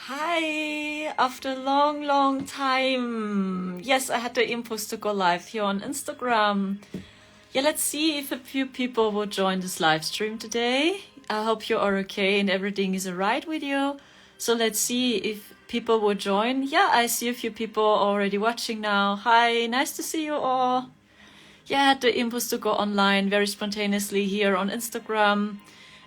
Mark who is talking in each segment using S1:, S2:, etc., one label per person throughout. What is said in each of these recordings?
S1: Hi, after a long time. Yes, I had the impulse to go live here on Instagram. Yeah, let's see if a few people will join this live stream today. I hope you are okay and everything is alright with you. So let's see if people will join. Yeah, I see a few people already watching now. Hi, nice to see you all. Yeah, I had the impulse to go online very spontaneously here on Instagram.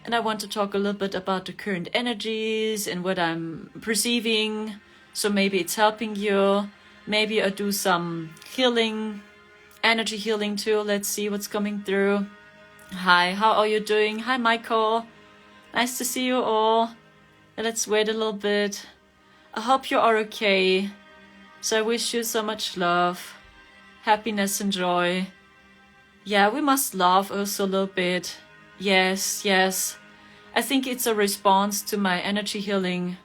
S1: And I want to talk a little bit about the current energies and what I'm perceiving. So maybe it's helping you. Maybe I do some healing, energy healing too. Let's see what's coming through. Hi, how are you doing? Hi, Michael. Nice to see you all. Let's wait a little bit. I hope you are okay. So I wish you so much love, happiness and joy. Yeah, we must love also a little bit. Yes. I think it's a response to my energy healing,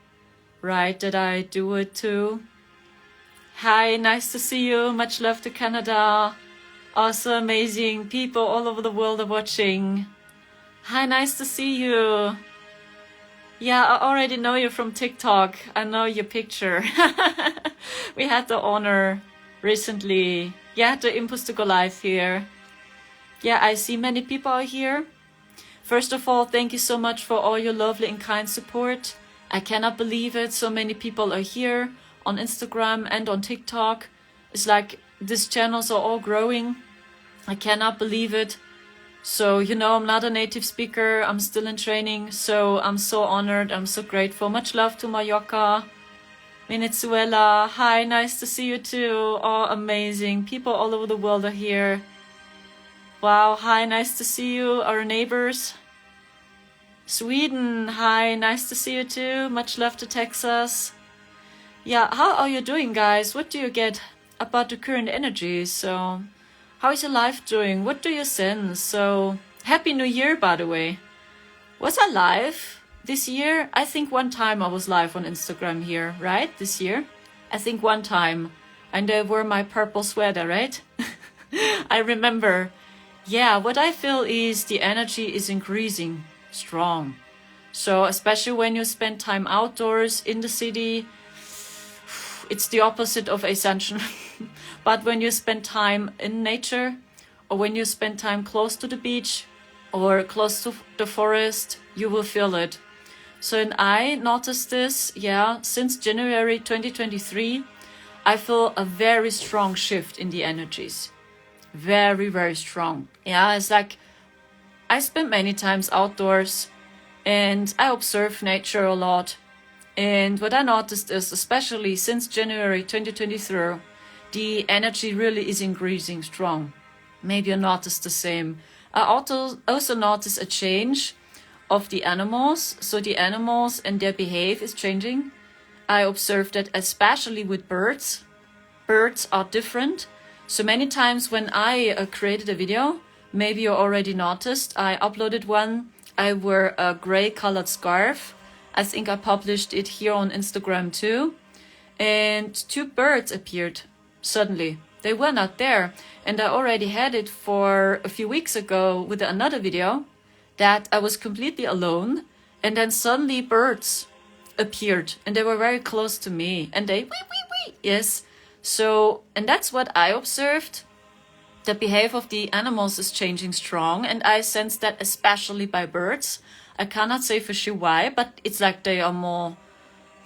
S1: right? That I do it too. Hi, nice to see you. Much love to Canada. Also amazing people all over the world are watching. Hi, nice to see you. Yeah, I already know you from TikTok. I know your picture. We had the honor recently. Yeah, the impulse to go live here. Yeah, I see many people are here. First of all, thank you so much for all your lovely and kind support. I cannot believe it. So many people are here on Instagram and on TikTok. It's like these channels are all growing. I cannot believe it. So, I'm not a native speaker. I'm still in training. So I'm so honored. I'm so grateful. Much love to Mallorca, Venezuela. Hi, nice to see you too. Oh, amazing. People all over the world are here. Wow, hi, nice to see you, our neighbors. Sweden, hi, nice to see you too. Much love to Texas. Yeah, how are you doing, guys? What do you get about the current energy? So, how is your life doing? What do you sense? So, Happy New Year, by the way. Was I live this year? I think one time I was live on Instagram here, right? This year? I think one time. And I wore my purple sweater, right? I remember. Yeah, what I feel is the energy is increasing strong. So especially when you spend time outdoors in the city, it's the opposite of ascension. But when you spend time in nature, or when you spend time close to the beach or close to the forest, you will feel it. So and I noticed this, since January 2023, I feel a very strong shift in the energies. Very strong. Yeah, it's like I spend many times outdoors and I observe nature a lot. And what I noticed is, especially since January 2023, the energy really is increasing strong. Maybe you noticed the same. I also noticed a change of the animals. So the animals and their behavior is changing. I observed that especially with birds. Birds are different. So many times when I created a video, maybe you already noticed, I uploaded one. I wear a gray colored scarf. I think I published it here on Instagram too. And two birds appeared suddenly. They were not there. And I already had it for a few weeks ago with another video that I was completely alone. And then suddenly birds appeared and they were very close to me. And they, wee. Yes. So, and that's what I observed. The behavior of the animals is changing strong, and I sense that especially by birds. I cannot say for sure why, but it's like they are more,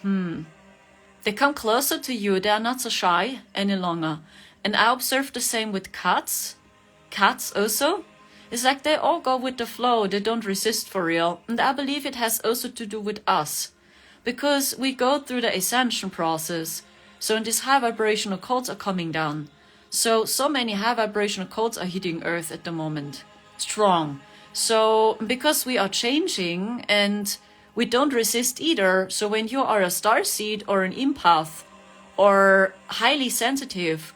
S1: they come closer to you. They are not so shy any longer. And I observe the same with cats. Cats also. It's like they all go with the flow. They don't resist for real. And I believe it has also to do with us. Because we go through the ascension process. So these high vibrational codes are coming down. So many high vibrational codes are hitting Earth at the moment. Strong. So because we are changing and we don't resist either. So when you are a starseed or an empath or highly sensitive,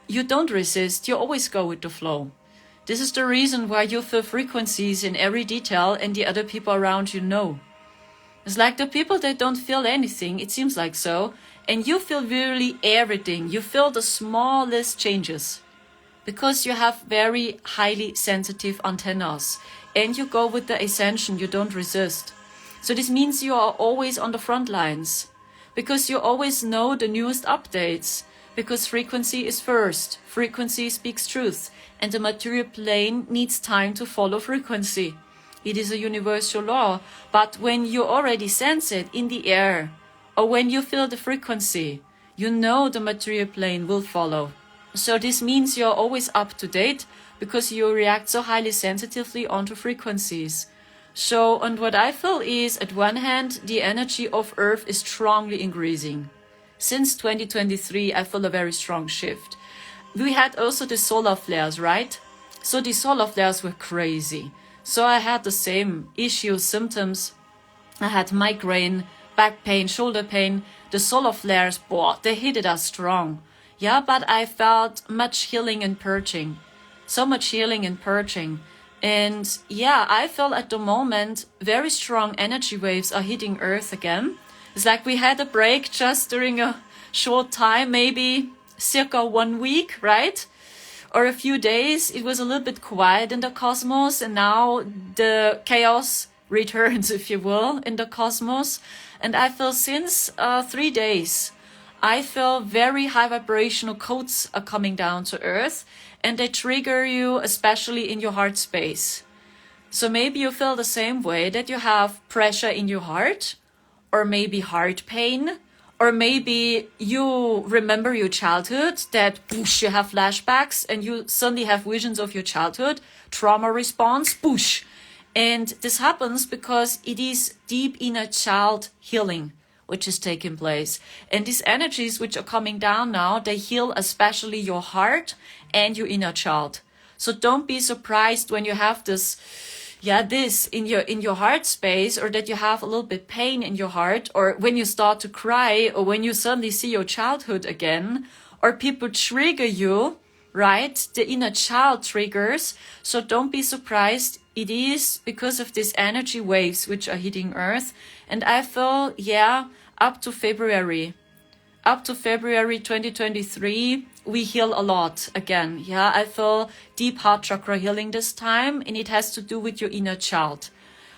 S1: you don't resist. You always go with the flow. This is the reason why you feel frequencies in every detail and the other people around you know. It's like the people that don't feel anything, it seems like so, and you feel really everything. You feel the smallest changes because you have very highly sensitive antennas and you go with the ascension, you don't resist. So this means you are always on the front lines. because you always know the newest updates, because frequency is first. Frequency speaks truth, and the material plane needs time to follow frequency. It is a universal law, but when you already sense it in the air, or when you feel the frequency, you know the material plane will follow. So this means you're always up to date, because you react so highly sensitively onto frequencies. So, and what I feel is, at one hand, the energy of Earth is strongly increasing. Since 2023, I feel a very strong shift. We had also the solar flares, right? So the solar flares were crazy. So I had the same issues, symptoms. I had migraine, back pain, shoulder pain. The solar flares, boy, they hit us strong. Yeah, but I felt much healing and purging. So much healing and purging. And yeah, I feel at the moment very strong energy waves are hitting Earth again. It's like we had a break just during a short time, maybe circa 1 week, right? Or a few days. It was a little bit quiet in the cosmos, and now the chaos returns, if you will, in the cosmos. And I feel since 3 days, I feel very high vibrational codes are coming down to Earth, and they trigger you especially in your heart space. So maybe you feel the same way, that you have pressure in your heart, or maybe heart pain, or maybe you remember your childhood, that boosh, you have flashbacks and you suddenly have visions of your childhood, trauma response, boosh. And this happens because it is deep inner child healing which is taking place. And these energies which are coming down now, they heal especially your heart and your inner child. So don't be surprised when you have this in your heart space, or that you have a little bit pain in your heart, or when you start to cry, or when you suddenly see your childhood again, or people trigger you, right? The inner child triggers. So don't be surprised. It is because of these energy waves which are hitting Earth. And I feel, up to February 2023, we heal a lot again. Yeah, I feel deep heart chakra healing this time, and it has to do with your inner child.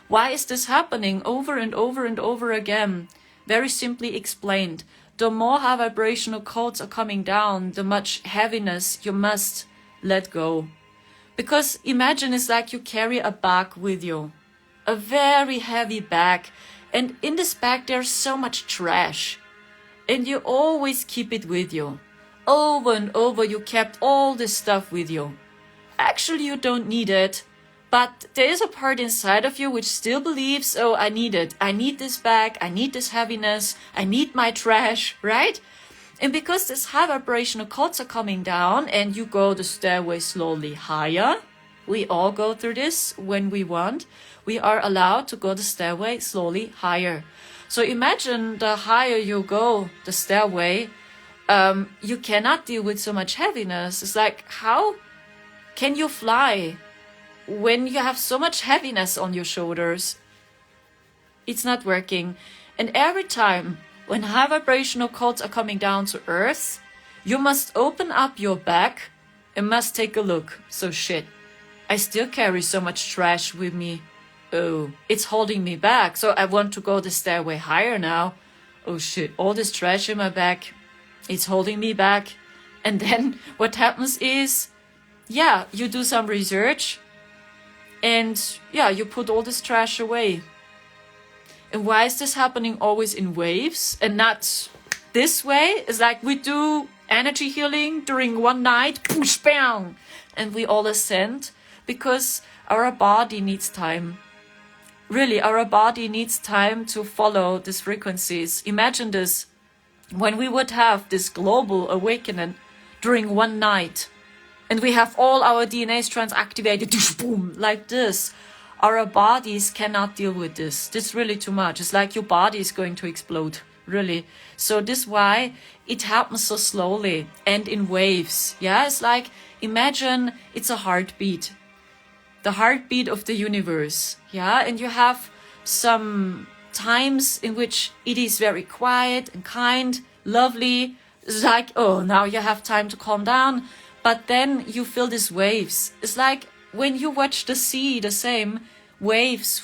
S1: Why is this happening over and over and over again? Very simply explained. The more high vibrational codes are coming down, the much heaviness you must let go. Because imagine it's like you carry a bag with you, a very heavy bag, and in this bag there's so much trash, and you always keep it with you. Over and over you kept all this stuff with you. Actually you don't need it, but there is a part inside of you which still believes, oh, I need it. I need this bag, I need this heaviness, I need my trash, right? And because this high vibrational codes are coming down and you go the stairway slowly higher, we all go through this when we want. We are allowed to go the stairway slowly higher. So imagine the higher you go the stairway, you cannot deal with so much heaviness. It's like, how can you fly when you have so much heaviness on your shoulders? It's not working. And every time when high vibrational codes are coming down to Earth, you must open up your back and must take a look. So shit, I still carry so much trash with me. Oh, it's holding me back. So I want to go the stairway higher now. Oh shit, all this trash in my back, it's holding me back. And then what happens is, you do some research and you put all this trash away. And why is this happening always in waves and not this way? It's like we do energy healing during one night, push, bang, and we all ascend, because our body needs time. Really, our body needs time to follow these frequencies. Imagine this, when we would have this global awakening during one night, and we have all our DNA strands activated, boom, like this. Our bodies cannot deal with this. This is really too much. It's like your body is going to explode, really. So this is why it happens so slowly and in waves. Yeah, it's like, imagine it's a heartbeat. The heartbeat of the universe. Yeah, and you have some times in which it is very quiet and kind, lovely. It's like, oh, now you have time to calm down. But then you feel these waves. It's like when you watch the sea, the same waves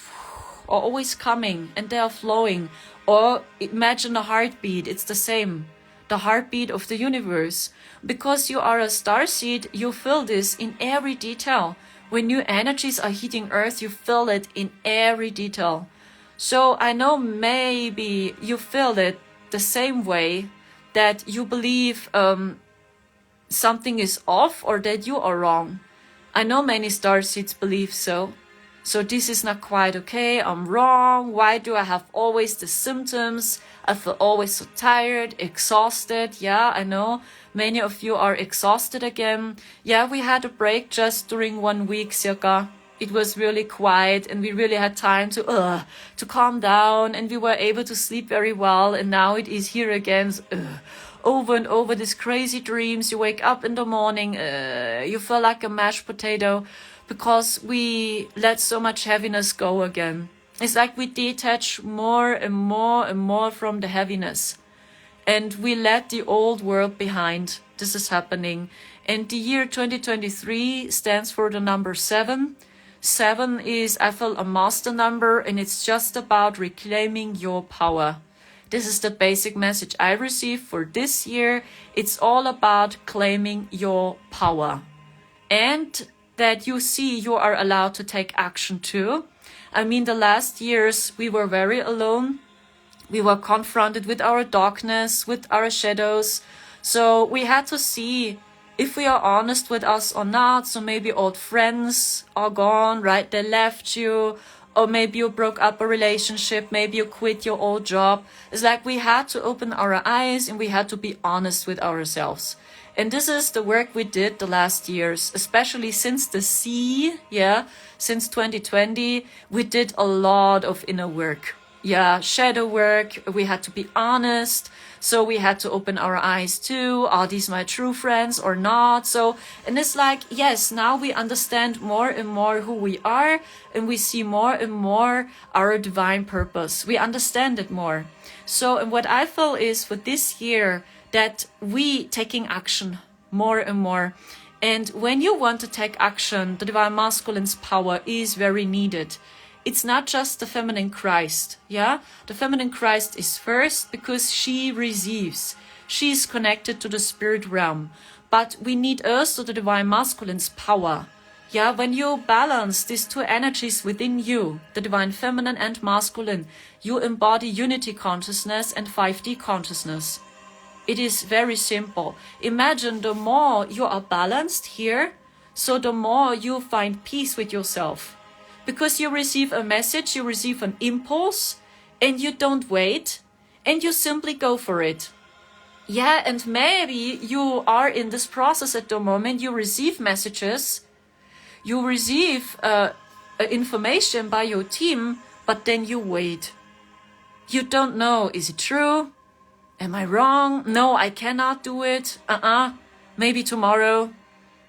S1: are always coming and they are flowing Or imagine a heartbeat, it's the same. The heartbeat of the universe. Because you are a starseed, you feel this in every detail. When new energies are hitting Earth, you feel it in every detail. So I know maybe you feel it the same way, that you believe something is off or that you are wrong. I know many starseeds believe so. So this is not quite okay, I'm wrong, why do I have always the symptoms? I feel always so tired, exhausted. Yeah, I know many of you are exhausted again. Yeah, we had a break just during 1 week circa. It was really quiet and we really had time to calm down, and we were able to sleep very well, and now it is here again. Over and over these crazy dreams. You wake up in the morning, you feel like a mashed potato, because we let so much heaviness go again. It's like we detach more and more and more from the heaviness, and we let the old world behind. This is happening. And the year 2023 stands for the number 7. 7 is, I feel, a master number, and it's just about reclaiming your power. This is the basic message I received for this year. It's all about claiming your power, and that you see you are allowed to take action too. I mean, the last years we were very alone. We were confronted with our darkness, with our shadows. So we had to see if we are honest with us or not. So maybe old friends are gone, right? They left you. Or maybe you broke up a relationship, maybe you quit your old job. It's like we had to open our eyes and we had to be honest with ourselves. And this is the work we did the last years, especially since the sea, since 2020, we did a lot of inner work. Shadow work, we had to be honest. So we had to open our eyes too. Are these my true friends or not? So, and it's like, yes, now we understand more and more who we are, and we see more and more our divine purpose. We understand it more. So, and what I feel is for this year, that we taking action more and more. And when you want to take action, the divine masculine's power is very needed. It's not just the feminine Christ, The feminine Christ is first because she receives. She is connected to the spirit realm. But we need also the divine masculine's power. When you balance these two energies within you, the divine feminine and masculine, you embody unity consciousness and 5D consciousness. It is very simple. Imagine the more you are balanced here, so the more you find peace with yourself. Because you receive a message, you receive an impulse, and you don't wait, and you simply go for it. And maybe you are in this process at the moment, you receive messages, you receive information by your team, but then you wait. You don't know, is it true? Am I wrong? No, I cannot do it. Maybe tomorrow,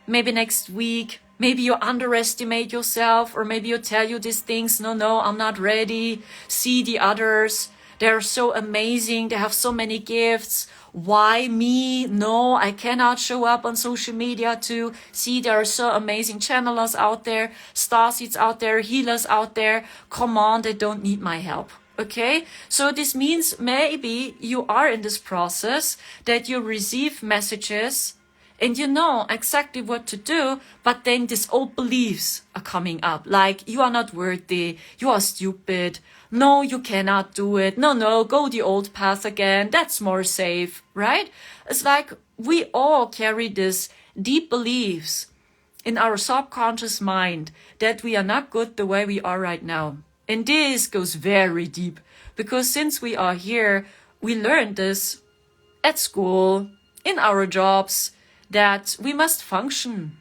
S1: maybe next week. Maybe you underestimate yourself, or maybe you tell you these things, no, I'm not ready. See the others. They're so amazing. They have so many gifts. Why me? No, I cannot show up on social media to see there are so amazing channelers out there, starseeds out there, healers out there. Come on, they don't need my help. Okay, so this means maybe you are in this process that you receive messages and you know exactly what to do, but then these old beliefs are coming up, like you are not worthy, you are stupid, no, you cannot do it, no, go the old path again, that's more safe, right? It's like we all carry these deep beliefs in our subconscious mind that we are not good the way we are right now. And this goes very deep, because since we are here, we learned this at school, in our jobs, that we must function.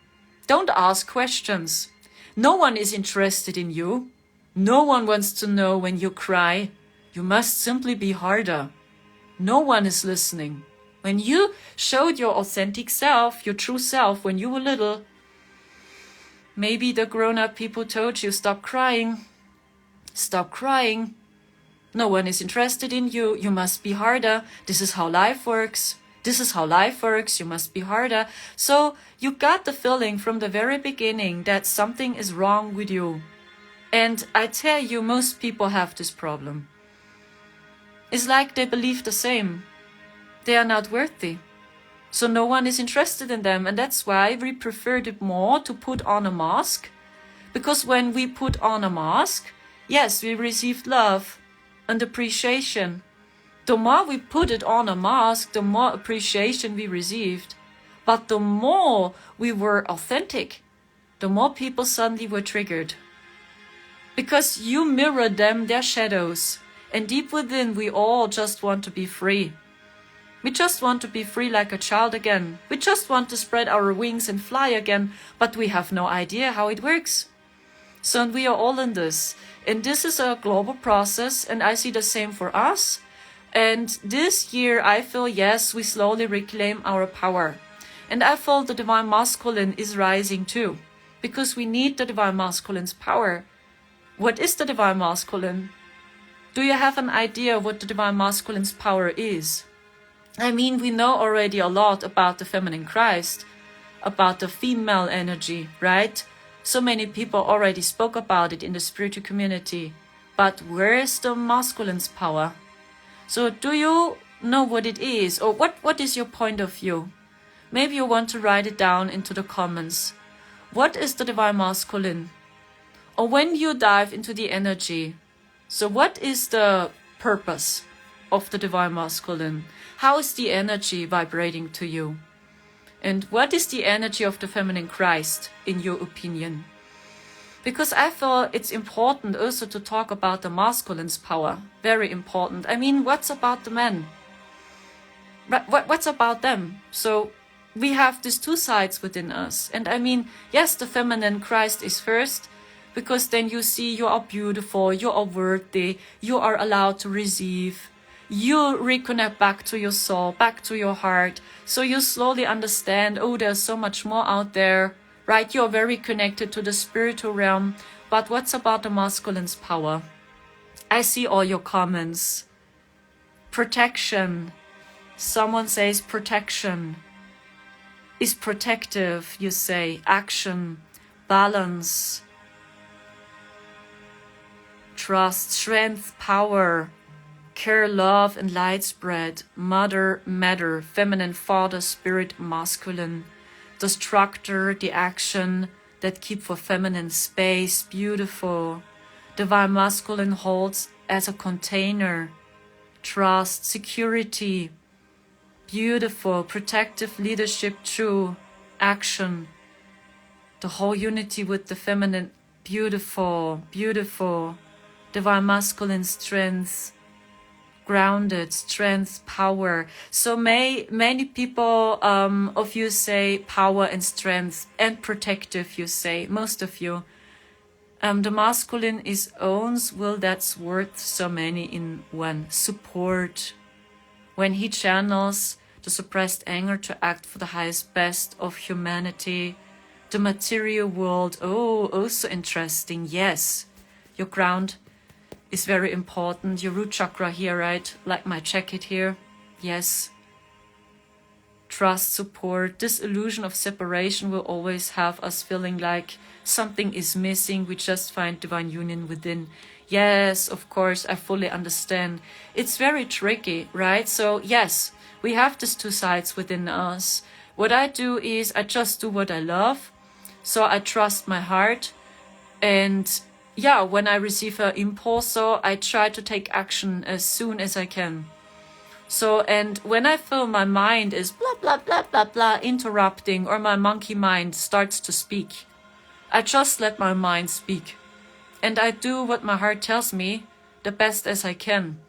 S1: Don't ask questions. No one is interested in you. No one wants to know when you cry. You must simply be harder. No one is listening. When you showed your authentic self, your true self, when you were little, maybe the grown-up people told you, stop crying. Stop crying. No one is interested in you. You must be harder. This is how life works. This is how life works. You must be harder. So you got the feeling from the very beginning that something is wrong with you. And I tell you, most people have this problem. It's like they believe the same. They are not worthy. So no one is interested in them. And that's why we preferred it more to put on a mask. Because when we put on a mask, yes, we received love and appreciation. The more we put it on a mask, the more appreciation we received. But the more we were authentic, the more people suddenly were triggered. Because you mirror them, their shadows. And deep within, we all just want to be free. We just want to be free like a child again. We just want to spread our wings and fly again, but we have no idea how it works. So we are all in this. And this is a global process, and I see the same for us. And this year, I feel, yes, we slowly reclaim our power. And I feel the Divine Masculine is rising too, because we need the Divine Masculine's power. What is the Divine Masculine? Do you have an idea what the Divine Masculine's power is? I mean, we know already a lot about the feminine Christ, about the female energy, right? So many people already spoke about it in the spiritual community. But where is the masculine's power? So do you know what it is? Or what is your point of view? Maybe you want to write it down into the comments. What is the Divine Masculine? Or when you dive into the energy, so what is the purpose of the Divine Masculine? How is the energy vibrating to you? And what is the energy of the feminine Christ, in your opinion? Because I feel it's important also to talk about the masculine's power. Very important. I mean, what's about the men? What's about them? So we have these two sides within us. And I mean, yes, the feminine Christ is first, because then you see you are beautiful, you are worthy, you are allowed to receive. You reconnect back to your soul, back to your heart. So you slowly understand, oh, there's so much more out there, right? You're very connected to the spiritual realm. But what's about the masculine's power? I see all your comments. Protection. Someone says protection. Is protective, you say. Action. Balance. Trust. Strength. Power. Care, love, and light spread. Mother, matter, feminine, father, spirit, masculine. The structure, the action that keep for feminine space. Beautiful. Divine masculine holds as a container. Trust, security. Beautiful. Protective leadership, true. Action. The whole unity with the feminine. Beautiful. Beautiful. Divine masculine strength. Grounded, strength, power. So many people of you say power and strength, and protective, you say, most of you. The masculine is owns will that's worth so many in one. Support. When he channels the suppressed anger to act for the highest best of humanity. The material world, oh, also interesting, yes. Your ground is very important. Your root chakra here, right? Like my jacket here. Yes. Trust, support. This illusion of separation will always have us feeling like something is missing. We just find divine union within. Yes, of course, I fully understand. It's very tricky, right? So yes, we have these two sides within us. What I do is I just do what I love. So I trust my heart. And yeah, when I receive an impulse, so I try to take action as soon as I can. So, and when I feel my mind is blah, blah, blah, blah, blah, interrupting, or my monkey mind starts to speak, I just let my mind speak. And I do what my heart tells me the best as I can.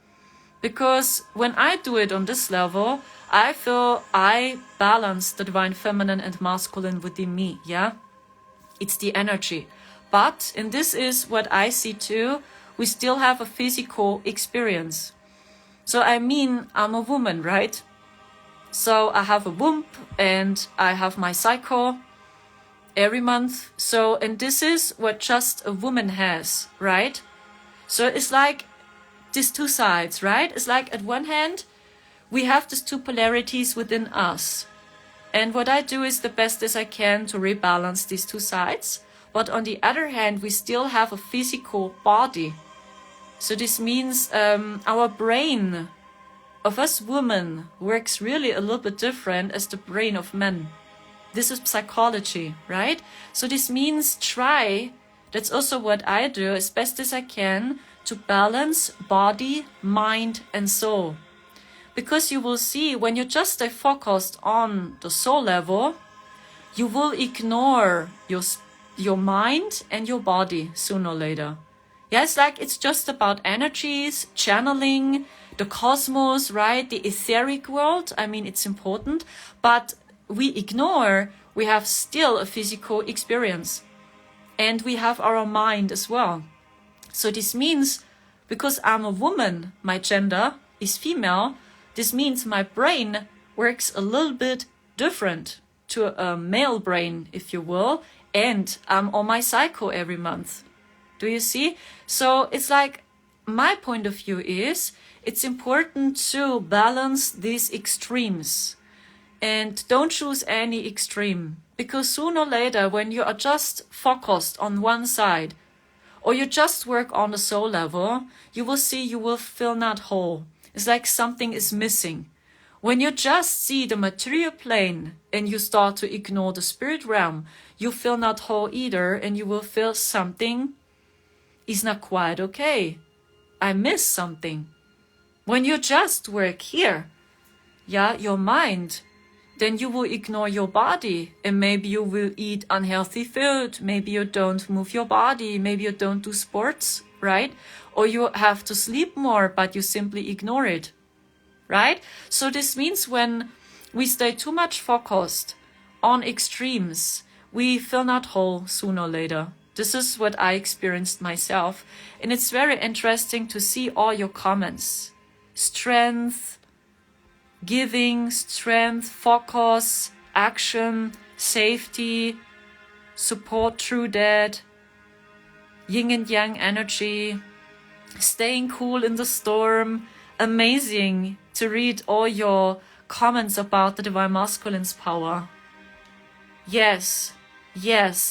S1: Because when I do it on this level, I feel I balance the divine feminine and masculine within me, yeah? It's the energy. But, and this is what I see too, we still have a physical experience. So I mean, I'm a woman, right? So I have a womb and I have my cycle every month. So, and this is what just a woman has, right? So it's like these two sides, right? It's like at one hand, we have these two polarities within us. And what I do is the best as I can to rebalance these two sides. But on the other hand, we still have a physical body. So this means our brain of us women works really a little bit different as the brain of men. This is psychology, right? So this means try, that's also what I do as best as I can, to balance body, mind, and soul. Because you will see, when you just stay focused on the soul level, you will ignore your mind and your body sooner or later. Yeah, it's like it's just about energies, channeling, the cosmos, right? The etheric world. I mean, it's important, but we ignore, we have still a physical experience. And we have our mind as well. So this means, because I'm a woman, my gender is female, this means my brain works a little bit different to a male brain, if you will, and I'm on my cycle every month. Do you see? So it's like, my point of view is, it's important to balance these extremes and don't choose any extreme, because sooner or later, when you are just focused on one side, or you just work on the soul level, you will see you will feel not whole. It's like something is missing. When you just see the material plane and you start to ignore the spirit realm, you feel not whole either, and you will feel something is not quite okay. I miss something. When you just work here, your mind, then you will ignore your body, and maybe you will eat unhealthy food, maybe you don't move your body, maybe you don't do sports, right? Or you have to sleep more, but you simply ignore it, right? So this means when we stay too much focused on extremes, we feel not whole sooner or later. This is what I experienced myself, and it's very interesting to see all your comments. Strength, giving, strength, focus, action, safety, support through that, yin and yang energy, staying cool in the storm. Amazing to read all your comments about the Divine Masculine's power. Yes,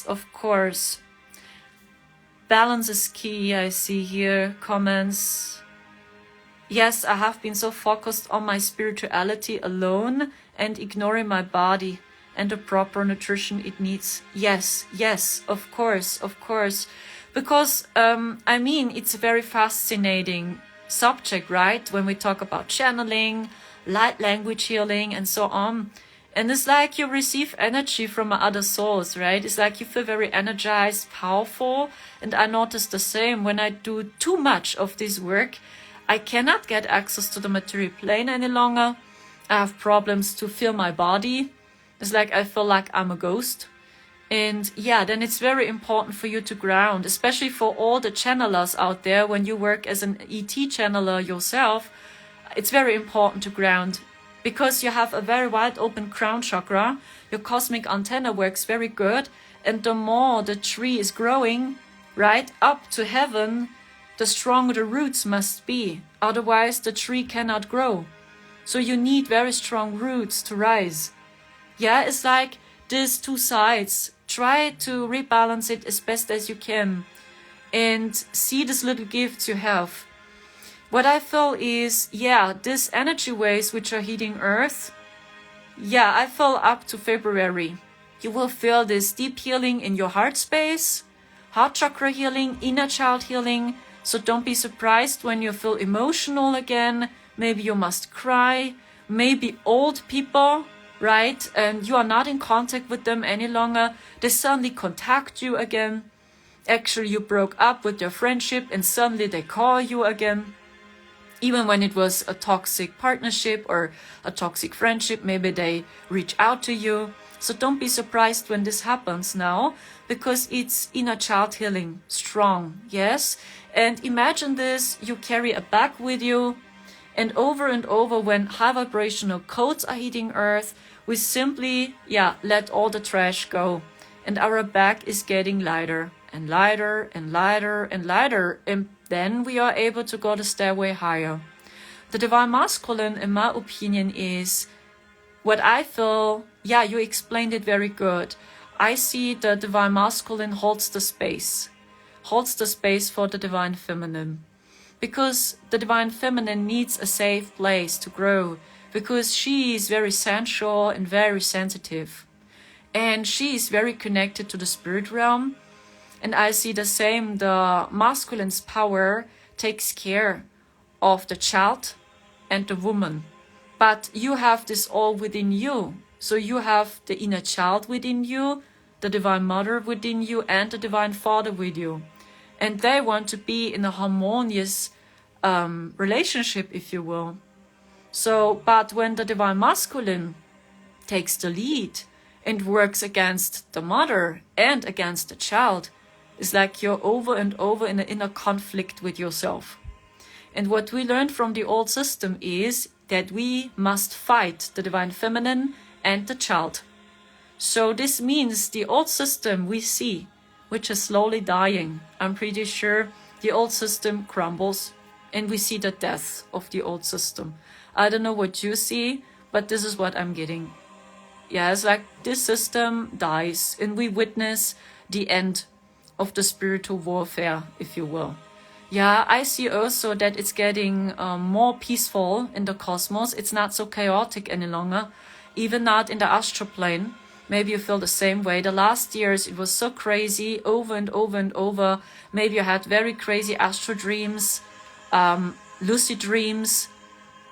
S1: of course. Balance is key, I see here comments. Yes, I have been so focused on my spirituality alone and ignoring my body and the proper nutrition it needs. Yes, of course. Because, I mean, it's a very fascinating subject, right? When we talk about channeling, light language healing, and so on. And it's like you receive energy from other souls, right? It's like you feel very energized, powerful. And I notice the same when I do too much of this work. I cannot get access to the material plane any longer. I have problems to feel my body. It's like I feel like I'm a ghost. And then it's very important for you to ground, especially for all the channelers out there. When you work as an ET channeler yourself, it's very important to ground, because you have a very wide open crown chakra. Your cosmic antenna works very good. And the more the tree is growing, right, up to heaven, the stronger the roots must be. Otherwise, the tree cannot grow. So you need very strong roots to rise. Yeah, it's like these two sides. Try to rebalance it as best as you can. And see these little gifts you have. What I feel is, these energy waves which are hitting Earth, I feel up to February. You will feel this deep healing in your heart space, heart chakra healing, inner child healing. So don't be surprised when you feel emotional again. Maybe you must cry. Maybe old people, right? And you are not in contact with them any longer. They suddenly contact you again. Actually, you broke up with your friendship and suddenly they call you again. Even when it was a toxic partnership or a toxic friendship, maybe they reach out to you. So don't be surprised when this happens now, because it's inner child healing, strong, yes? And imagine this, you carry a bag with you, and over when high vibrational codes are hitting Earth, we simply, let all the trash go. And our bag is getting lighter and lighter and lighter and lighter. And then we are able to go the stairway higher. The Divine Masculine, in my opinion, is what I feel. You explained it very good. I see the Divine Masculine holds the space for the Divine Feminine. because the Divine Feminine needs a safe place to grow, because she is very sensual and very sensitive. And she is very connected to the spirit realm. And I see the same, the masculine's power takes care of the child and the woman. But you have this all within you. So you have the inner child within you, the Divine Mother within you, and the Divine Father with you. And they want to be in a harmonious relationship, if you will. So, but when the Divine Masculine takes the lead and works against the mother and against the child, it's like you're over and over in an inner conflict with yourself. And what we learned from the old system is that we must fight the Divine Feminine and the child. So this means the old system we see, which is slowly dying. I'm pretty sure the old system crumbles and we see the death of the old system. I don't know what you see, but this is what I'm getting. Yeah, it's like this system dies and we witness the end of the spiritual warfare, if you will. Yeah, I see also that it's getting more peaceful in the cosmos. It's not so chaotic any longer, even not in the astral plane. Maybe you feel the same way. The last years, it was so crazy, over and over and over. Maybe you had very crazy astral dreams, lucid dreams,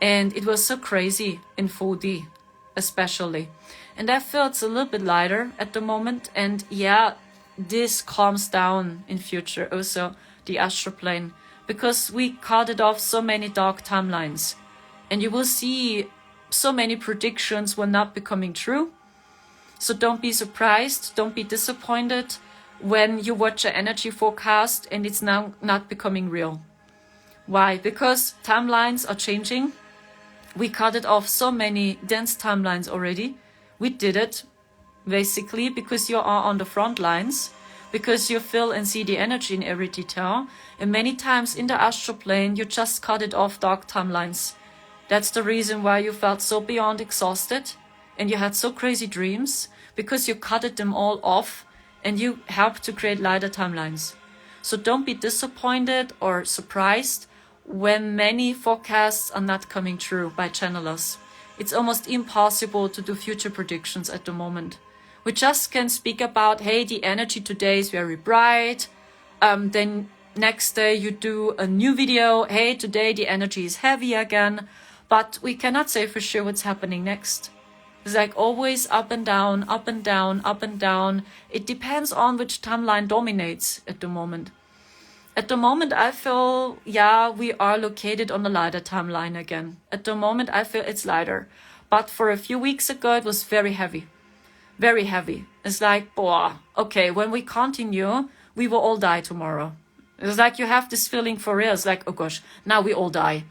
S1: and it was so crazy in 4D, especially. And I feel it's a little bit lighter at the moment. And yeah, this calms down in future also, the astral plane, because we carted off so many dark timelines. And you will see so many predictions were not becoming true. So don't be surprised, don't be disappointed when you watch an energy forecast and it's now not becoming real. Why? Because timelines are changing. We cut off so many dense timelines already. We did it basically because you are on the front lines, because you feel and see the energy in every detail. And many times in the astral plane, you just cut off dark timelines. That's the reason why you felt so beyond exhausted and you had so crazy dreams, because you cut them all off and you helped to create lighter timelines. So don't be disappointed or surprised when many forecasts are not coming true by channelers. It's almost impossible to do future predictions at the moment. We just can speak about, hey, the energy today is very bright. Then next day you do a new video. Hey, today the energy is heavy again. But we cannot say for sure what's happening next. It's like always up and down, up and down, up and down. It depends on which timeline dominates at the moment. At the moment, I feel, yeah, we are located on the lighter timeline again. At the moment, I feel it's lighter. But for a few weeks ago, it was very heavy. Very heavy. It's like, boah, okay, when we continue, we will all die tomorrow. It's like you have this feeling for real. It's like, oh gosh, now we all die.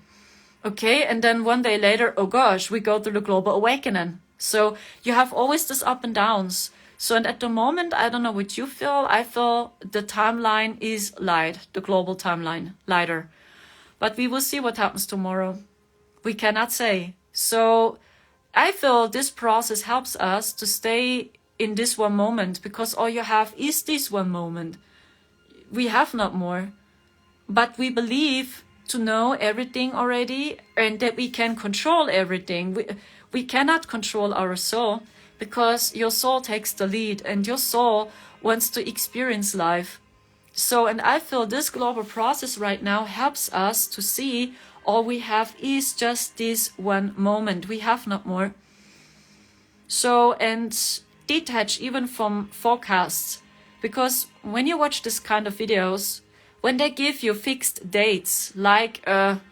S1: Okay, and then one day later, oh gosh, we go through the global awakening. So you have always this up and downs. So, and at the moment, I don't know what you feel. I feel the timeline is light, the global timeline, lighter. But we will see what happens tomorrow. We cannot say. So I feel this process helps us to stay in this one moment, because all you have is this one moment. We have not more. But we believe to know everything already and that we can control everything. We cannot control our soul, because your soul takes the lead and your soul wants to experience life. So, and I feel this global process right now helps us to see all we have is just this one moment. We have not more. So, and detach even from forecasts, because when you watch this kind of videos, when they give you fixed dates, like,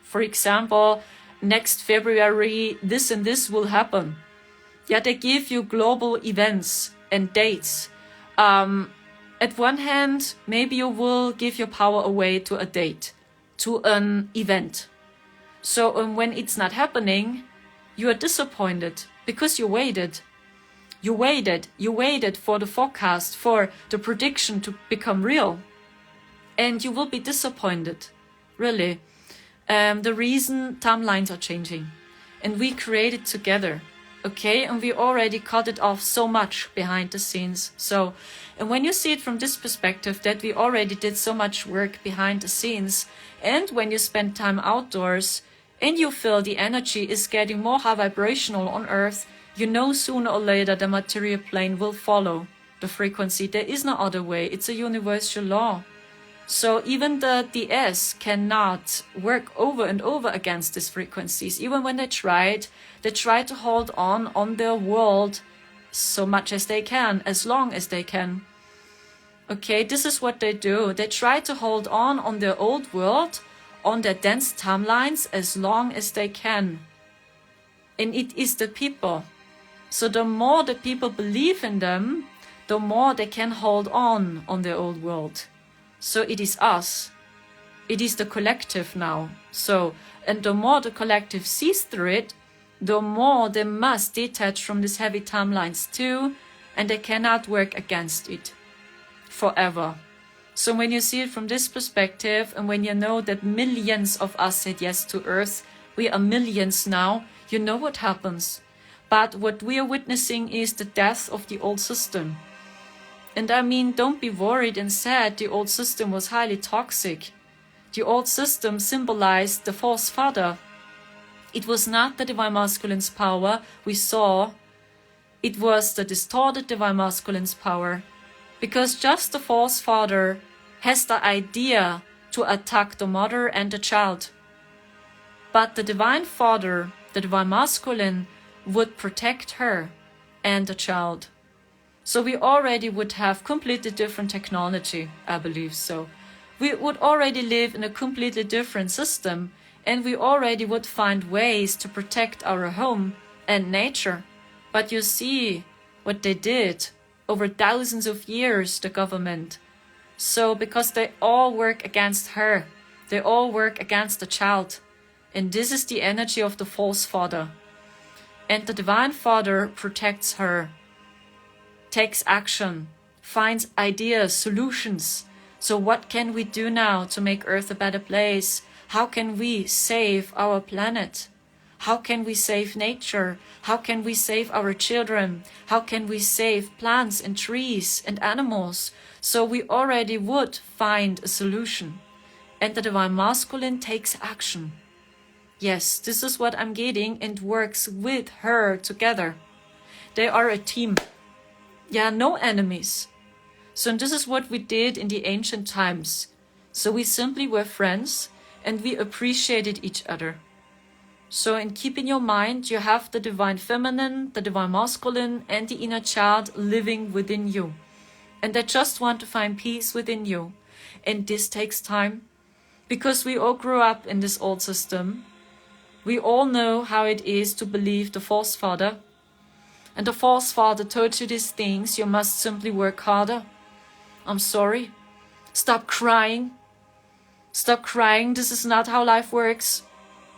S1: for example, next February, this and this will happen. Yeah, they give you global events and dates. At one hand, maybe you will give your power away to a date, to an event. So when it's not happening, you are disappointed because you waited. You waited for the forecast, for the prediction to become real. And you will be disappointed, really. The reason timelines are changing. And we create it together. Okay, and we already cut it off so much behind the scenes. So, and when you see it from this perspective, that we already did so much work behind the scenes, and when you spend time outdoors and you feel the energy is getting more high vibrational on Earth, you know sooner or later the material plane will follow the frequency. There is no other way. It's a universal law. So even the DS cannot work over and over against these frequencies. Even when they try to hold on their world so much as they can, as long as they can. Okay, this is what they do. They try to hold on their old world, on their dense timelines as long as they can. And it is the people. So the more the people believe in them, the more they can hold on their old world. So it is us. It is the collective now. So, and the more the collective sees through it, the more they must detach from these heavy timelines too, and they cannot work against it forever. So when you see it from this perspective, and when you know that millions of us said yes to Earth, we are millions now, you know what happens. But what we are witnessing is the death of the old system. And I mean, don't be worried and sad. The old system was highly toxic. The old system symbolized the false father. It was not the divine masculine's power we saw. It was the distorted divine masculine's power. Because just the false father has the idea to attack the mother and the child. But the divine father, the divine masculine, would protect her and the child. So we already would have completely different technology, I believe so. We would already live in a completely different system, and we already would find ways to protect our home and nature. But you see what they did over thousands of years, the government. So because they all work against her, they all work against the child. And this is the energy of the false father. And the divine father protects her, takes action, finds ideas, solutions. So what can we do now to make Earth a better place? How can we save our planet? How can we save nature? How can we save our children? How can we save plants and trees and animals? So we already would find a solution. And the divine masculine takes action. Yes, this is what I'm getting, and works with her together. They are a team. Yeah, no enemies. So this is what we did in the ancient times. So we simply were friends and we appreciated each other. So in keeping your mind, you have the divine feminine, the divine masculine, and the inner child living within you. And they just want to find peace within you. And this takes time because we all grew up in this old system. We all know how it is to believe the false father. And the false father told you these things, you must simply work harder. I'm sorry. Stop crying. Stop crying, this is not how life works.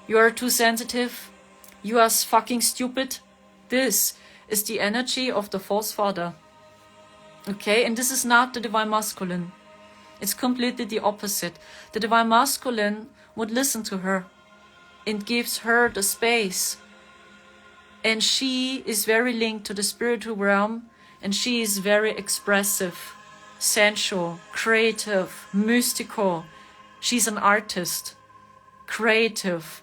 S1: You are too sensitive. You are fucking stupid. This is the energy of the false father. Okay, and this is not the divine masculine. It's completely the opposite. The divine masculine would listen to her and gives her the space. And she is very linked to the spiritual realm, and she is very expressive, sensual, creative, mystical. She's an artist, creative,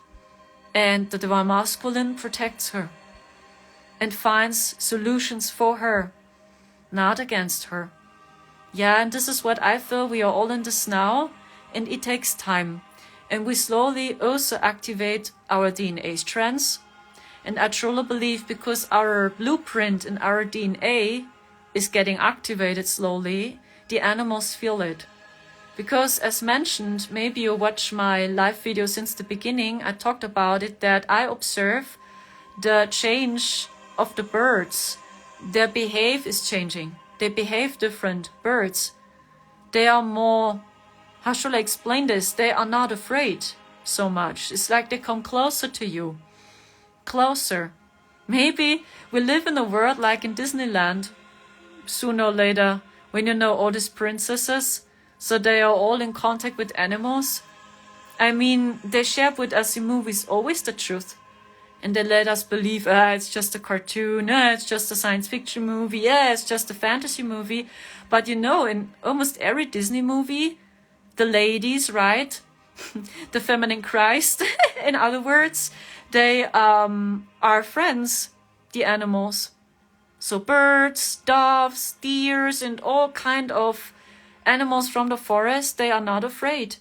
S1: and the divine masculine protects her and finds solutions for her, not against her. Yeah, and this is what I feel. We are all in this now, and it takes time. And we slowly also activate our DNA strands. And I truly believe because our blueprint in our DNA is getting activated slowly, the animals feel it. Because as mentioned, maybe you watch my live video since the beginning, I talked about it, that I observe the change of the birds. Their behavior is changing. They behave different. Birds, they are more, how shall I explain this? They are not afraid so much. It's like they come closer to you. Closer. Maybe we live in a world like in Disneyland. Sooner or later, when you know all these princesses, so they are all in contact with animals. I mean, they share with us in movies always the truth. And they let us believe, it's just a cartoon, it's just a science fiction movie, it's just a fantasy movie. But you know, in almost every Disney movie, the ladies, right? The feminine Christ, in other words, they are friends, the animals. So birds, doves, deers, and all kind of animals from the forest, they are not afraid.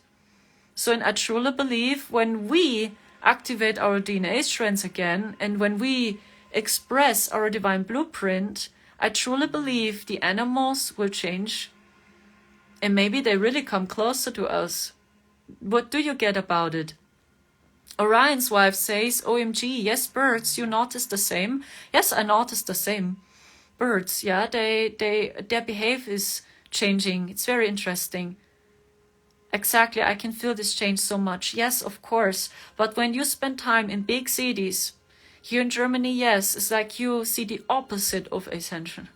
S1: So and I truly believe when we activate our DNA strands again, and when we express our divine blueprint, I truly believe the animals will change. And maybe they really come closer to us. What do you get about it? Orion's wife says, OMG, yes, birds, you notice the same? Yes, I notice the same. Birds, yeah, their behavior is changing. It's very interesting. Exactly, I can feel this change so much. Yes, of course. But when you spend time in big cities, here in Germany, yes, it's like you see the opposite of ascension.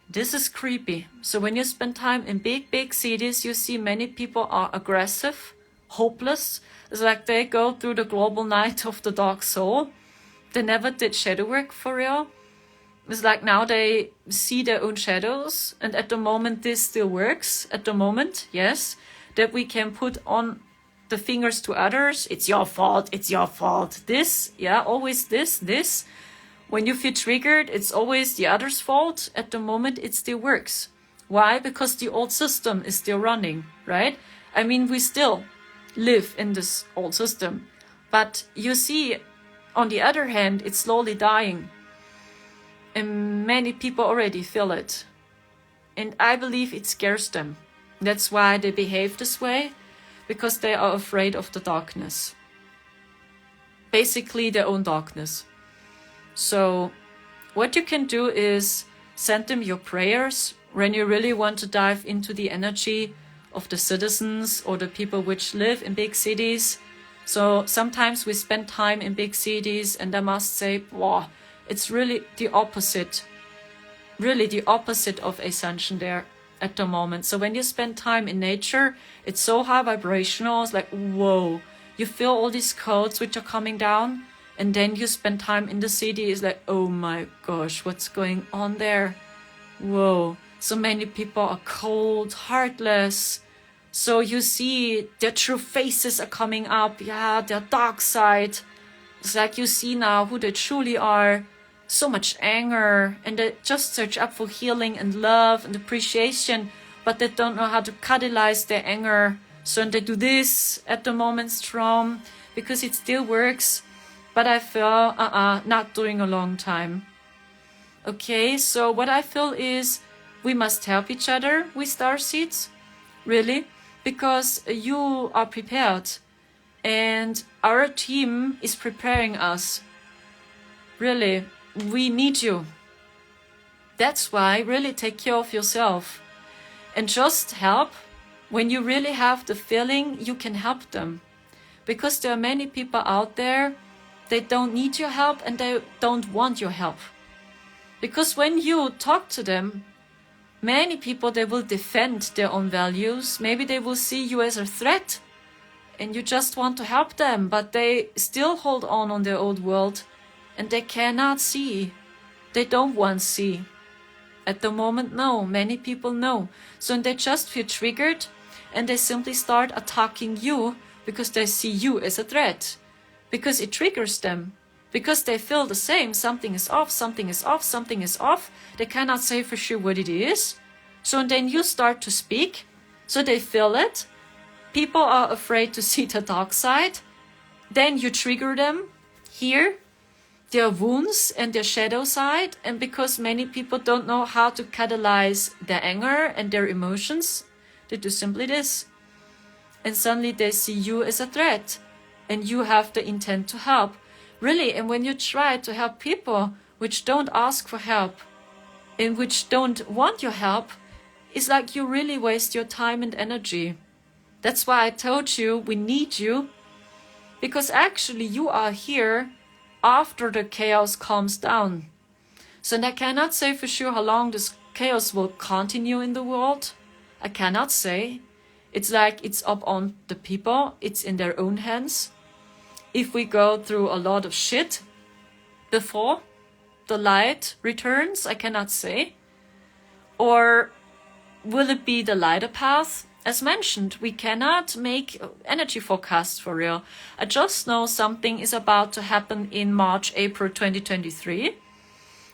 S1: This is creepy. So when you spend time in big cities, you see many people are aggressive, hopeless. It's like they go through the global night of the dark soul. They never did shadow work for real. It's like now they see their own shadows. And at the moment, this still works. At the moment, yes, that we can put on the fingers to others. It's your fault. It's your fault. This, yeah, always this. When you feel triggered, it's always the other's fault. At the moment, it still works. Why? Because the old system is still running, right? I mean, we still live in this old system. But you see, on the other hand, it's slowly dying. And many people already feel it. And I believe it scares them. That's why they behave this way, because they are afraid of the darkness. Basically, their own darkness. So what you can do is send them your prayers when you really want to dive into the energy of the citizens or the people which live in big cities. So sometimes we spend time in big cities, and I must say, wow, it's really the opposite of ascension there at the moment. So when you spend time in nature, it's so high vibrational. It's like, whoa, you feel all these codes which are coming down. And then you spend time in the city, it's like, oh my gosh, what's going on there? Whoa, so many people are cold, heartless. So you see their true faces are coming up, yeah, their dark side. It's like you see now who they truly are. So much anger, and they just search up for healing and love and appreciation, but they don't know how to catalyze their anger. So they do this at the moment strong, because it still works. But I feel, not doing a long time. Okay, so what I feel is we must help each other with starseeds. Really? Because you are prepared. And our team is preparing us. Really, we need you. That's why really take care of yourself. And just help when you really have the feeling you can help them. Because there are many people out there, they don't need your help and they don't want your help. Because when you talk to them, many people, they will defend their own values. Maybe they will see you as a threat and you just want to help them, but they still hold on their old world and they cannot see. They don't want to see. At the moment, no. Many people know. So they just feel triggered and they simply start attacking you because they see you as a threat. Because it triggers them. Because they feel the same. Something is off, something is off, something is off. They cannot say for sure what it is. So then you start to speak. So they feel it. People are afraid to see the dark side. Then you trigger them here. Their wounds and their shadow side. And because many people don't know how to catalyze their anger and their emotions, they do simply this. And suddenly they see you as a threat. And you have the intent to help. Really, and when you try to help people which don't ask for help and which don't want your help, it's like you really waste your time and energy. That's why I told you we need you. Because actually you are here after the chaos calms down. So I cannot say for sure how long this chaos will continue in the world. I cannot say. It's like it's up on the people. It's in their own hands. if we go through a lot of shit before the light returns, I cannot say. Or will it be the lighter path? As mentioned, we cannot make energy forecasts for real. I just know something is about to happen in March, April 2023.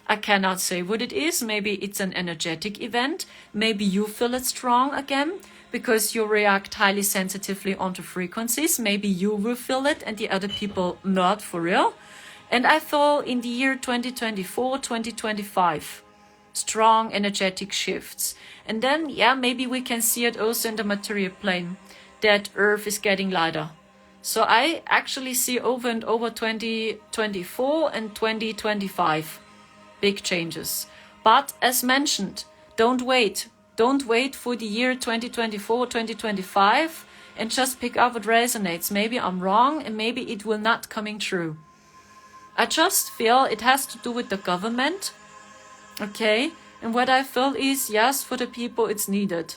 S1: I cannot say what it is. Maybe it's an energetic event. Maybe you feel it strong again because you react highly sensitively onto frequencies. Maybe you will feel it and the other people not for real. And I feel in the year 2024, 2025, strong energetic shifts. And then, yeah, maybe we can see it also in the material plane, that Earth is getting lighter. So I actually see over and over 2024 and 2025 big changes. But as mentioned, don't wait. Don't wait for the year 2024, 2025 and just pick up what resonates. Maybe I'm wrong and maybe it will not coming true. I just feel it has to do with the government. Okay? And what I feel is, yes, for the people it's needed.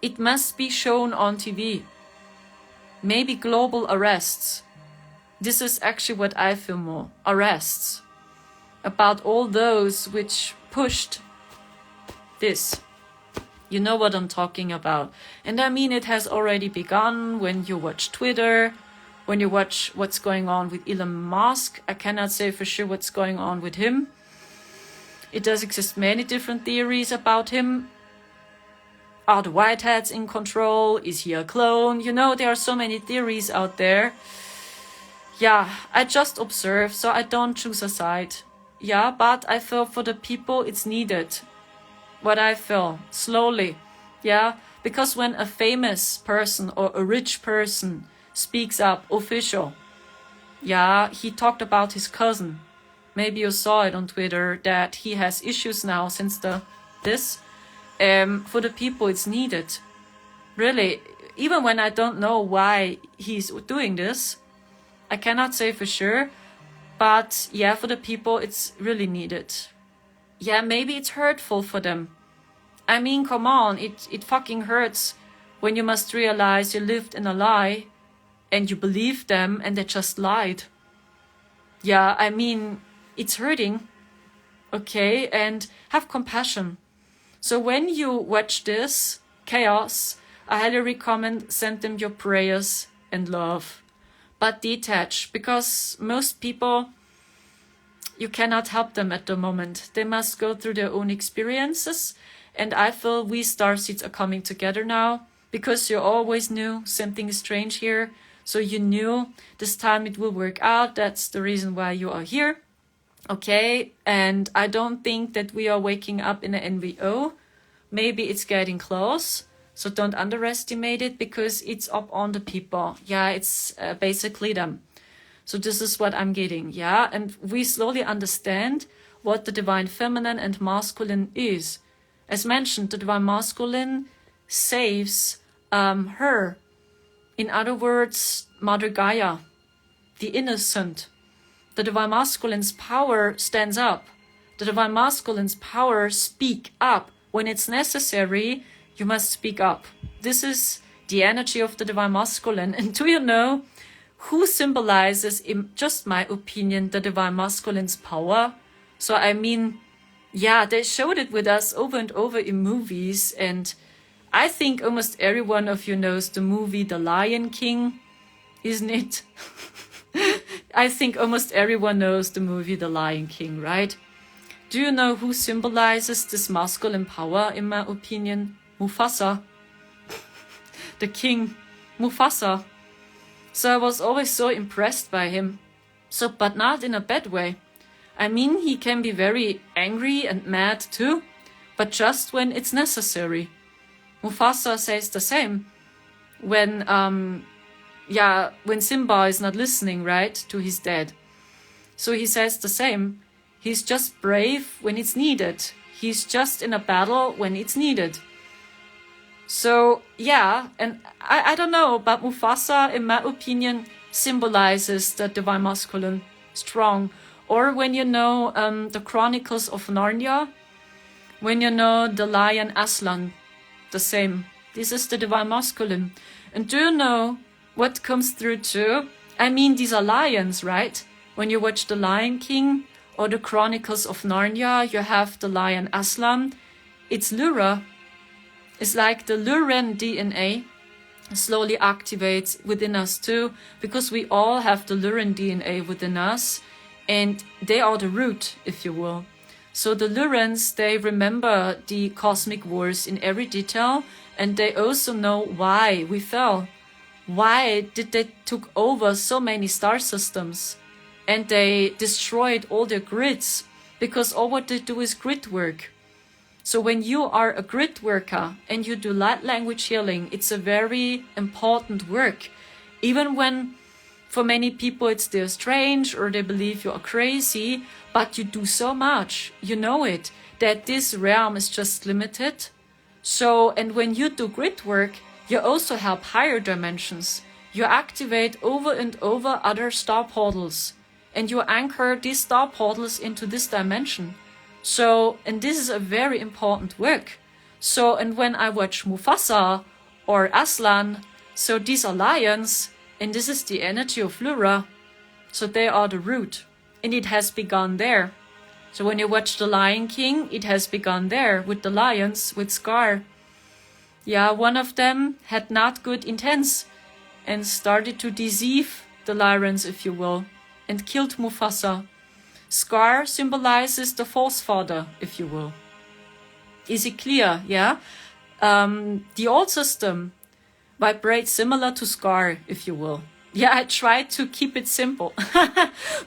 S1: It must be shown on TV. Maybe global arrests. This is actually what I feel more. Arrests. About all those which pushed this. You know what I'm talking about. And I mean, it has already begun when you watch Twitter, when you watch what's going on with Elon Musk. I cannot say for sure what's going on with him. It does exist many different theories about him. Are the whiteheads in control? Is he a clone? You know, there are so many theories out there. Yeah, I just observe, so I don't choose a side. Yeah, but I feel for the people it's needed. What I feel, slowly. Yeah, because when a famous person or a rich person speaks up, official. Yeah, he talked about his cousin. Maybe you saw it on Twitter that he has issues now since this. For the people it's needed. Really, even when I don't know why he's doing this, I cannot say for sure. But yeah, for the people it's really needed. Yeah, maybe it's hurtful for them. I mean, come on, it fucking hurts when you must realize you lived in a lie and you believed them and they just lied. Yeah, I mean, it's hurting. Okay, and have compassion. So when you watch this chaos, I highly recommend send them your prayers and love. But detach, because most people, you cannot help them at the moment. They must go through their own experiences. And I feel we starseeds are coming together now because you always knew something is strange here. So you knew this time it will work out. That's the reason why you are here. Okay, and I don't think that we are waking up in an NVO. Maybe it's getting close. So don't underestimate it because it's up on the people. Yeah, it's basically them. So this is what I'm getting. Yeah, and we slowly understand what the divine feminine and masculine is. As mentioned, the divine masculine saves her. In other words, Mother Gaia, the innocent. The divine masculine's power stands up. The divine masculine's power speak up. When it's necessary, you must speak up. This is the energy of the divine masculine. And do you know who symbolizes, in just my opinion, the divine masculine's power? So I mean, yeah, they showed it with us over and over in movies. And I think almost every one of you knows the movie The Lion King, isn't it? I think almost everyone knows the movie The Lion King, right? Do you know who symbolizes this masculine power, in my opinion? Mufasa. The king, Mufasa. So I was always so impressed by him. So, but not in a bad way. I mean, he can be very angry and mad too, but just when it's necessary. Mufasa says the same. When Simba is not listening, right, to his dad. So he says the same. He's just brave when it's needed. He's just in a battle when it's needed. So, yeah, and I don't know, but Mufasa, in my opinion, symbolizes the divine masculine, strong. Or when you know the Chronicles of Narnia, when you know the lion Aslan, the same. This is the divine masculine. And do you know what comes through too? I mean, these are lions, right? When you watch The Lion King or the Chronicles of Narnia, you have the lion Aslan. It's Lyra. It's like the Lyran DNA slowly activates within us too, because we all have the Lyran DNA within us, and they are the root, if you will. So the Lyrans, they remember the cosmic wars in every detail, and they also know why we fell. Why did they took over so many star systems? And they destroyed all their grids, because all what they do is grid work. So when you are a grid worker and you do light language healing, it's a very important work. Even when for many people it's still strange or they believe you are crazy, but you do so much, you know it, that this realm is just limited. So, and when you do grid work, you also help higher dimensions. You activate over and over other star portals, and you anchor these star portals into this dimension. So, and this is a very important work. So, and when I watch Mufasa or Aslan, so these are lions, and this is the energy of Lyra. So they are the root, and it has begun there. So when you watch The Lion King, it has begun there with the lions, with Scar. Yeah, one of them had not good intents and started to deceive the lions, if you will, and killed Mufasa. Scar symbolizes the false father, if you will. Is it clear? Yeah. The old system vibrates similar to Scar, if you will. Yeah, I tried to keep it simple.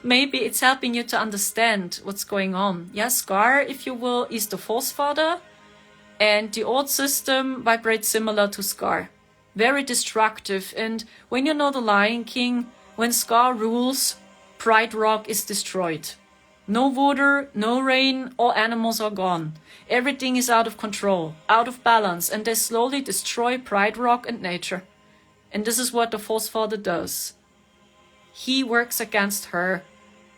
S1: Maybe it's helping you to understand what's going on. Yeah, Scar, if you will, is the false father, and the old system vibrates similar to Scar. Very destructive. And when you know The Lion King, when Scar rules, Pride Rock is destroyed. No water, no rain, all animals are gone. Everything is out of control, out of balance, and they slowly destroy Pride Rock and nature. And this is what the false father does. He works against her.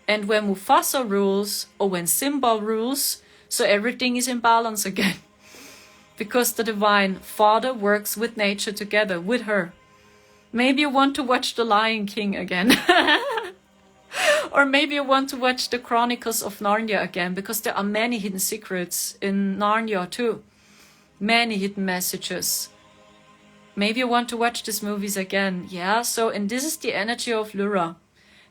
S1: And when Mufasa rules, or when Simba rules, so everything is in balance again. Because the divine father works with nature together, with her. Maybe you want to watch The Lion King again. Or maybe you want to watch the Chronicles of Narnia again, because there are many hidden secrets in Narnia too. Many hidden messages. Maybe you want to watch these movies again. Yeah, so, and this is the energy of Lyra.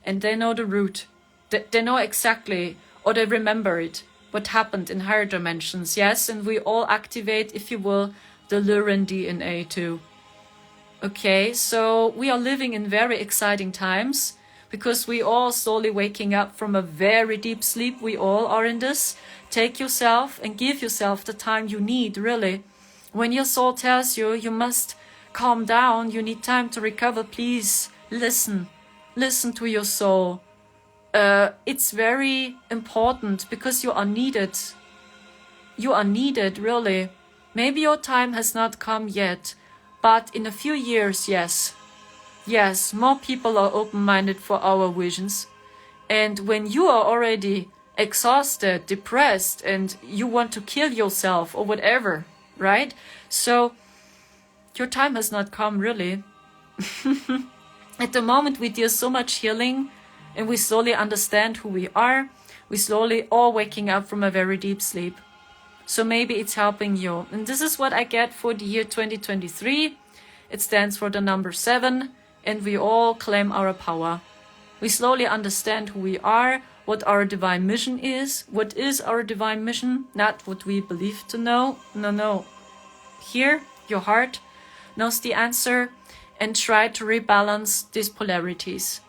S1: And they know the root. They know exactly, or they remember it, what happened in higher dimensions. Yes, and we all activate, if you will, the Lyran DNA too. Okay, so we are living in very exciting times, because we all slowly waking up from a very deep sleep. We all are in this. Take yourself and give yourself the time you need, really. When your soul tells you, you must calm down, you need time to recover, please listen. Listen to your soul. It's very important, because you are needed. You are needed, really. Maybe your time has not come yet, but in a few years, yes. Yes, more people are open-minded for our visions. And when you are already exhausted, depressed, and you want to kill yourself or whatever, right? So your time has not come, really. At the moment, we do so much healing, and we slowly understand who we are. We slowly all waking up from a very deep sleep. So maybe it's helping you. And this is what I get for the year 2023. It stands for the number 7. And we all claim our power. We slowly understand who we are, what our divine mission is. What is our divine mission? Not what we believe to know. No. Here, your heart knows the answer, and try to rebalance these polarities.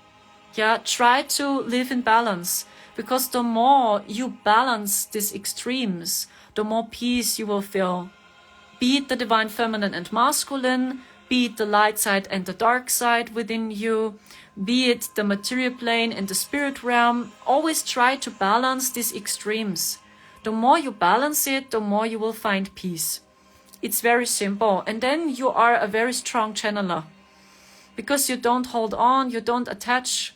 S1: Yeah, try to live in balance, because the more you balance these extremes, the more peace you will feel. Be it the divine feminine and masculine, be it the light side and the dark side within you, be it the material plane and the spirit realm, always try to balance these extremes. The more you balance it, the more you will find peace. It's very simple. And then you are a very strong channeler, because you don't hold on, you don't attach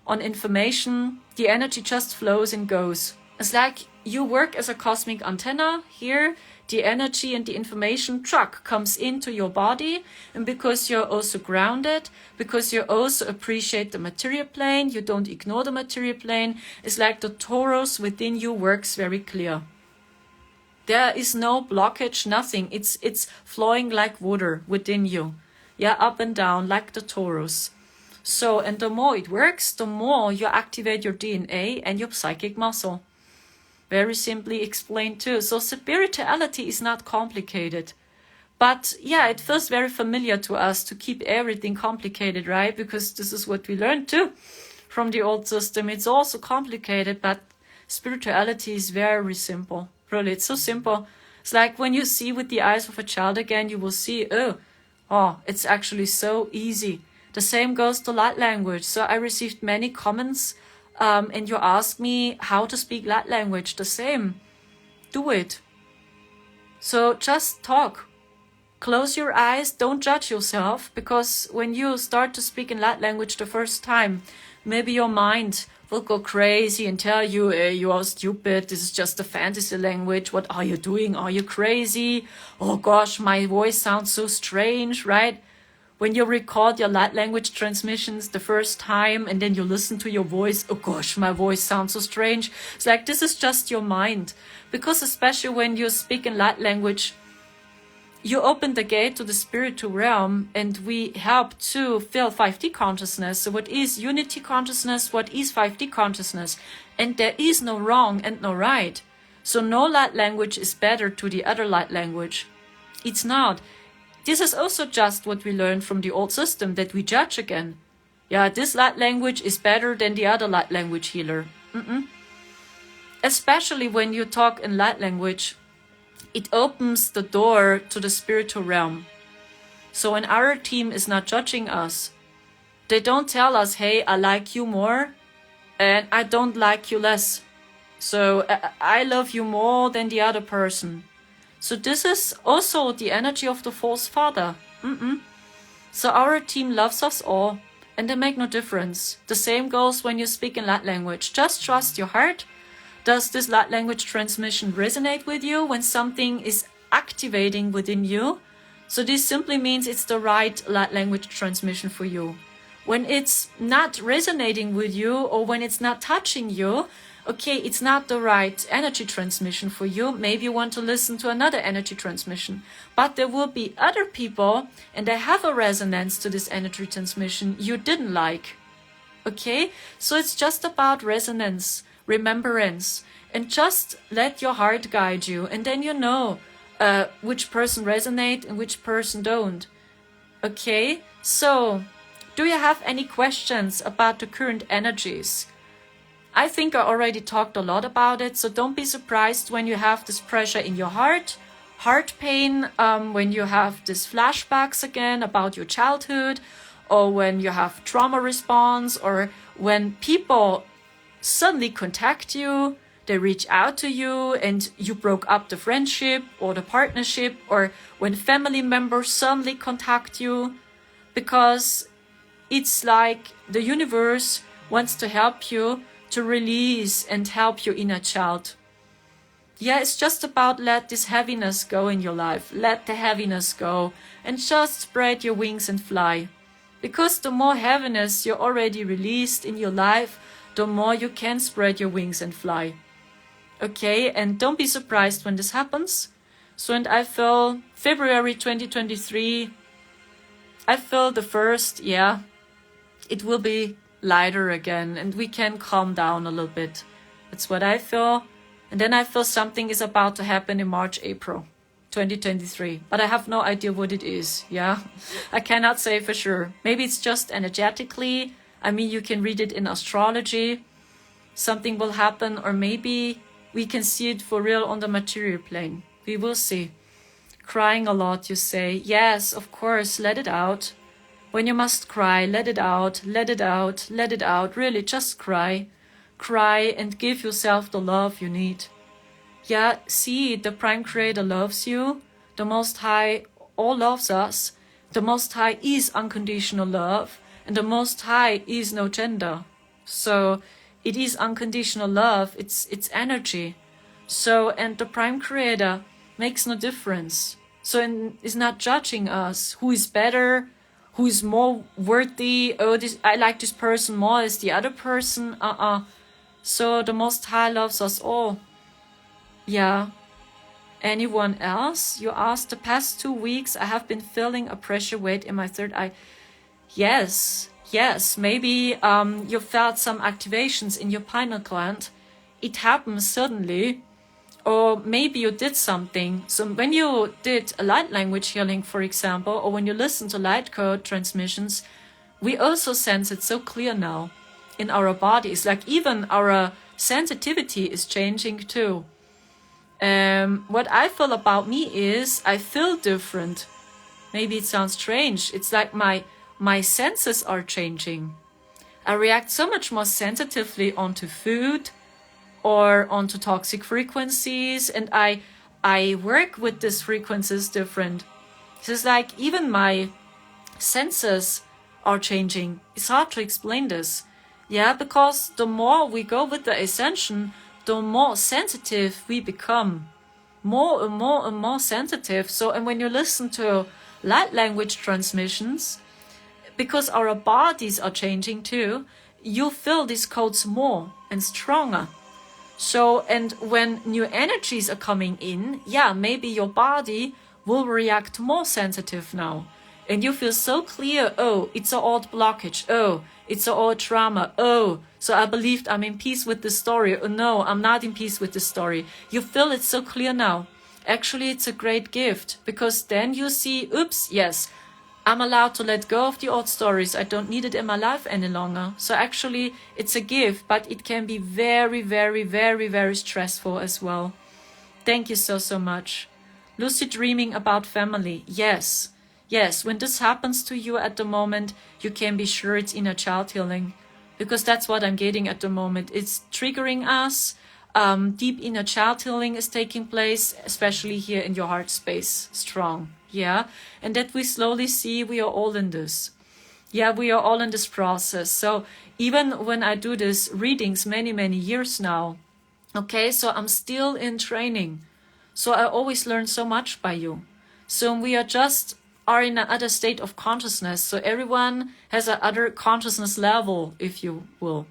S1: on information. The energy just flows and goes. It's like you work as a cosmic antenna here. The energy and the information truck comes into your body, and because you're also grounded, because you also appreciate the material plane, you don't ignore the material plane, it's like the torus within you works very clear. There is no blockage, nothing. It's flowing like water within you. Yeah, up and down like the torus. So, and the more it works, the more you activate your DNA and your psychic muscle. Very simply explained too. So spirituality is not complicated. But yeah, it feels very familiar to us to keep everything complicated, right? Because this is what we learned too from the old system. It's also complicated, but spirituality is very simple. Really, it's so simple. It's like when you see with the eyes of a child again, you will see, oh, it's actually so easy. The same goes to light language. So I received many comments and you ask me how to speak light language. The same. Do it. So just talk. Close your eyes. Don't judge yourself, because when you start to speak in light language the first time, maybe your mind will go crazy and tell you, you are stupid. This is just a fantasy language. What are you doing? Are you crazy? Oh gosh, my voice sounds so strange, right? When you record your light language transmissions the first time and then you listen to your voice, oh gosh, my voice sounds so strange. It's like, this is just your mind. Because especially when you speak in light language, you open the gate to the spiritual realm, and we help to fill 5D consciousness. So what is unity consciousness? What is 5D consciousness? And there is no wrong and no right. So no light language is better to the other light language. It's not. This is also just what we learned from the old system, that we judge again. Yeah, this light language is better than the other light language healer. Especially when you talk in light language, it opens the door to the spiritual realm. So when our team is not judging us, they don't tell us, hey, I like you more and I don't like you less. So I love you more than the other person. So this is also the energy of the false father. So our team loves us all, and they make no difference. The same goes when you speak in light language. Just trust your heart. Does this light language transmission resonate with you when something is activating within you? So this simply means it's the right light language transmission for you. When it's not resonating with you, or when it's not touching you, okay, it's not the right energy transmission for you. Maybe you want to listen to another energy transmission. But there will be other people, and they have a resonance to this energy transmission you didn't like. Okay? So it's just about resonance, remembrance, and just let your heart guide you. And then you know which person resonate and which person don't. Okay? So, do you have any questions about the current energies? I think I already talked a lot about it, so don't be surprised when you have this pressure in your heart pain, when you have these flashbacks again about your childhood, or when you have trauma response, or when people suddenly contact you, they reach out to you and you broke up the friendship or the partnership, or when family members suddenly contact you, because it's like the universe wants to help you to release and help your inner child. Yeah, it's just about let this heaviness go in your life. Let the heaviness go and just spread your wings and fly. Because the more heaviness you already released in your life, the more you can spread your wings and fly. Okay, and don't be surprised when this happens. So, and I feel February 2023, I feel the first, it will be lighter again and we can calm down a little bit. That's what I feel. And then I feel something is about to happen in March, April 2023. But I have no idea what it is, I cannot say for sure. Maybe it's just energetically. I mean, you can read it in astrology. Something will happen, or maybe we can see it for real on the material plane. We will see. Crying a lot, you say. Yes, of course, let it out. When you must cry, let it out, let it out, let it out. Really, just cry. Cry and give yourself the love you need. Yeah, see, the Prime Creator loves you. The Most High all loves us. The Most High is unconditional love. And the Most High is no gender. So it is unconditional love. It's energy. So, and the Prime Creator makes no difference. So, is not judging us. Who is better? Who is more worthy? Oh, I like this person more as the other person. So, the Most High loves us all. Yeah. Anyone else? You asked, the past 2 weeks I have been feeling a pressure weight in my third eye. Yes, maybe you felt some activations in your pineal gland. It happens suddenly. Or maybe you did something. So when you did a light language healing, for example, or when you listen to light code transmissions, we also sense it so clear now in our bodies. Like even our sensitivity is changing too. What I feel about me is I feel different. Maybe it sounds strange. It's like my senses are changing. I react so much more sensitively onto food or onto toxic frequencies, and I work with these frequencies different. It's like even my senses are changing. It's hard to explain this. Yeah, because the more we go with the ascension, the more sensitive we become. More and more and more sensitive. So, and when you listen to light language transmissions, because our bodies are changing too, you feel these codes more and stronger. So, and when new energies are coming in, yeah, maybe your body will react more sensitive now. And you feel so clear, oh, it's an old blockage. Oh, it's an old trauma. Oh, so I believed I'm in peace with the story. Oh, no, I'm not in peace with the story. You feel it so clear now. Actually, it's a great gift because then you see, oops, yes, I'm allowed to let go of the old stories. I don't need it in my life any longer. So actually, it's a gift, but it can be very, very, very, very stressful as well. Thank you so much. Lucid dreaming about family. Yes, when this happens to you at the moment, you can be sure it's inner child healing. Because that's what I'm getting at the moment. It's triggering us. Deep inner child healing is taking place, especially here in your heart space. Strong. Yeah, and that we slowly see we are all in this. Yeah, we are all in this process. So even when I do these readings many years now, okay, so I'm still in training. So I always learn so much by you. So we are in another state of consciousness. So everyone has another consciousness level, if you will.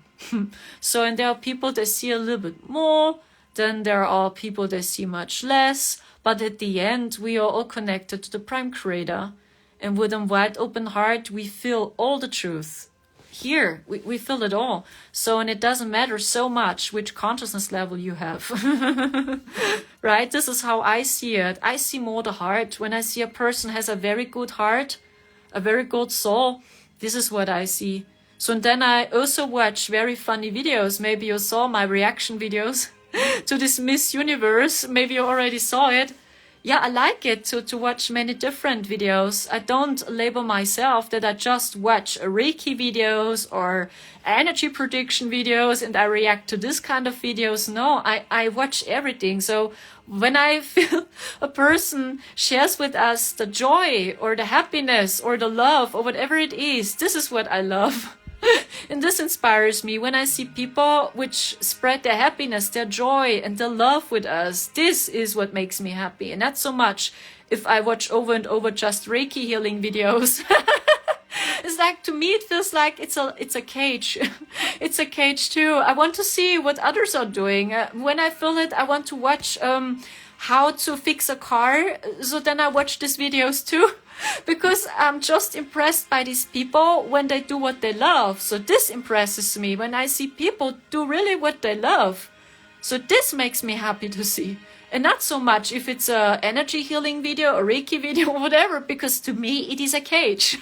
S1: So, and there are people that see a little bit more, then there are people that see much less. But at the end, we are all connected to the Prime Creator. And with a wide open heart, we feel all the truth. Here, we feel it all. So, and it doesn't matter so much which consciousness level you have. Right? This is how I see it. I see more the heart. When I see a person has a very good heart, a very good soul, this is what I see. So, and then I also watch very funny videos. Maybe you saw my reaction videos to this Miss Universe. Maybe you already saw it. Yeah, I like it to watch many different videos. I don't label myself that I just watch Reiki videos or energy prediction videos and I react to this kind of videos. No, I watch everything. So when I feel a person shares with us the joy or the happiness or the love or whatever it is, this is what I love. And this inspires me when I see people which spread their happiness, their joy, and their love with us. This is what makes me happy. And not so much if I watch over and over just Reiki healing videos. It's like, to me, it feels like it's a cage. It's a cage too. I want to see what others are doing. When I feel it, I want to watch how to fix a car. So then I watch these videos too. Because I'm just impressed by these people when they do what they love. So this impresses me when I see people do really what they love. So this makes me happy to see. And not so much if it's a energy healing video, a Reiki video, or whatever, because to me it is a cage.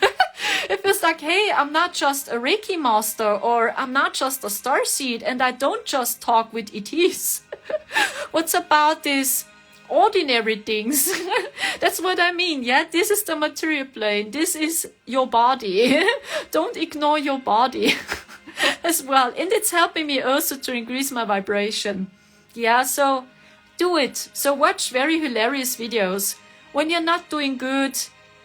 S1: It feels like, hey, I'm not just a Reiki master, or I'm not just a starseed, and I don't just talk with ETs. What's about this? Ordinary things. That's what I mean. Yeah, this is the material plane. This is your body. Don't ignore your body as well. And it's helping me also to increase my vibration. Yeah, so do it. So watch very hilarious videos when you're not doing good.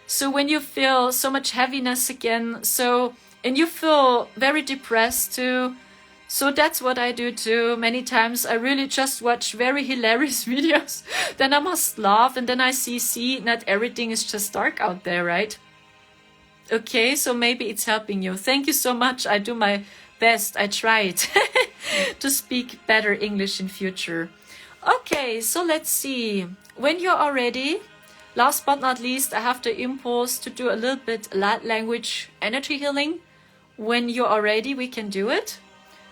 S1: So when you feel so much heaviness again, and you feel very depressed too. So that's what I do too. Many times I really just watch very hilarious videos. Then I must laugh, and then I see, not everything is just dark out there, right? Okay, so maybe it's helping you. Thank you so much. I do my best. I try it to speak better English in future. Okay, so let's see. When you are ready, last but not least, I have the impulse to do a little bit light language energy healing. When you are ready, we can do it.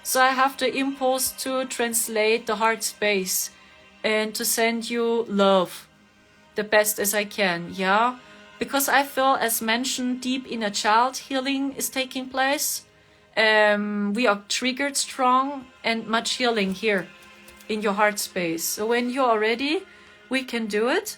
S1: So I have the impulse to translate the heart space and to send you love the best as I can, yeah? Because I feel, as mentioned, deep inner child healing is taking place. We are triggered strong, and much healing here in your heart space. So when you are ready, we can do it.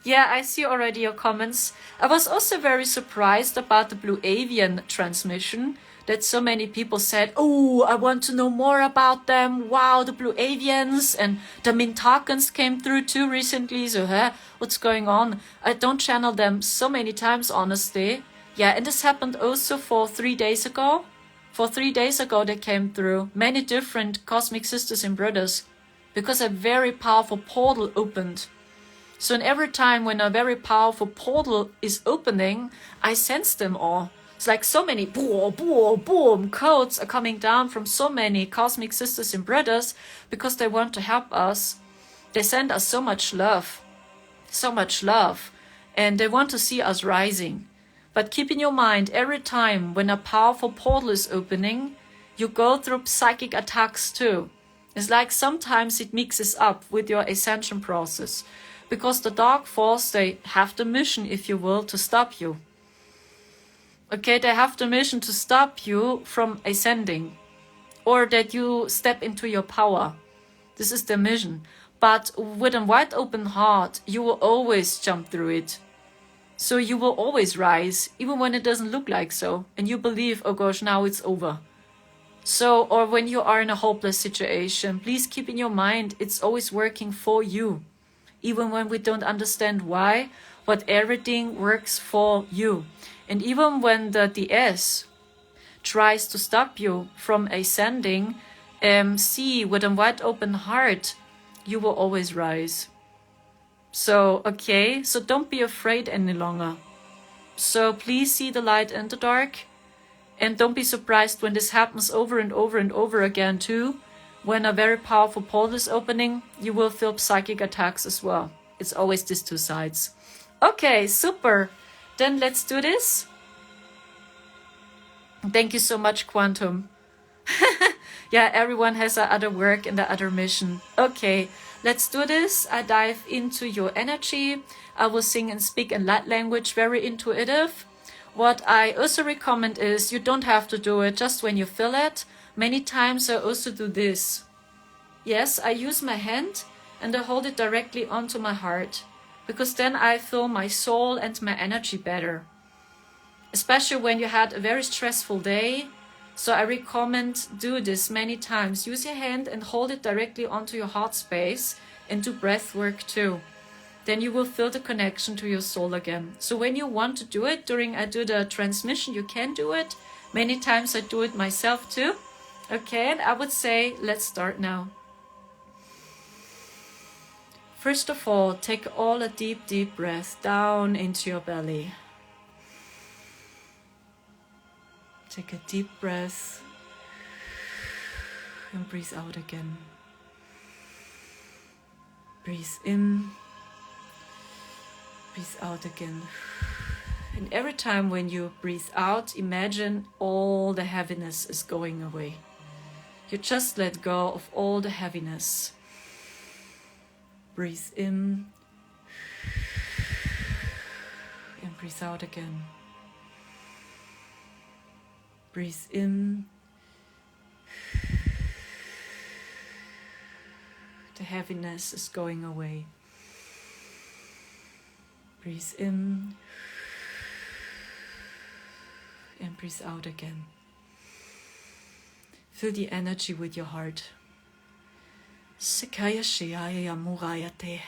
S1: Yeah, I see already your comments. I was also very surprised about the Blue Avian transmission, that so many people said, oh, I want to know more about them. Wow, the Blue Avians, and the Mintakans came through too recently. So, what's going on? I don't channel them so many times, honestly. Yeah, and this happened also for 3 days ago. For 3 days ago, they came through many different cosmic sisters and brothers, because a very powerful portal opened. So in every time when a very powerful portal is opening, I sense them all. It's like so many boom, boom, boom codes are coming down from so many cosmic sisters and brothers, because they want to help us. They send us so much love, and they want to see us rising. But keep in your mind, every time when a powerful portal is opening, you go through psychic attacks too. It's like sometimes it mixes up with your ascension process, because the dark force, they have the mission, if you will, to stop you. Okay, they have the mission to stop you from ascending, or that you step into your power. This is their mission. But with a wide open heart, you will always jump through it. So you will always rise, even when it doesn't look like so, and you believe, oh gosh, now it's over. So, or when you are in a hopeless situation, please keep in your mind, it's always working for you. Even when we don't understand why, but everything works for you. And even when the DS tries to stop you from ascending, see, with a wide open heart, you will always rise. So, okay, so don't be afraid any longer. So please see the light in the dark, and don't be surprised when this happens over and over and over again too. When a very powerful portal is opening, you will feel psychic attacks as well. It's always these two sides. Okay, super. Then let's do this. Thank you so much, Quantum. Yeah, everyone has their other work and their other mission. Okay, let's do this. I dive into your energy. I will sing and speak in light language, very intuitive. What I also recommend is you don't have to do it just when you feel it. Many times I also do this. Yes, I use my hand and I hold it directly onto my heart, because then I feel my soul and my energy better. Especially when you had a very stressful day. So I recommend do this many times. Use your hand and hold it directly onto your heart space, and do breath work too. Then you will feel the connection to your soul again. So when you want to do it, during I do the transmission, you can do it. Many times I do it myself too. Okay, and I would say, let's start now. First of all, take all a deep, deep breath down into your belly. Take a deep breath and breathe out again. Breathe in, breathe out again. And every time when you breathe out, imagine all the heaviness is going away. You just let go of all the heaviness. Breathe in and breathe out again. Breathe in. The heaviness is going away. Breathe in and breathe out again. Fill the energy with your heart. Sekaya Shiaya Murayate.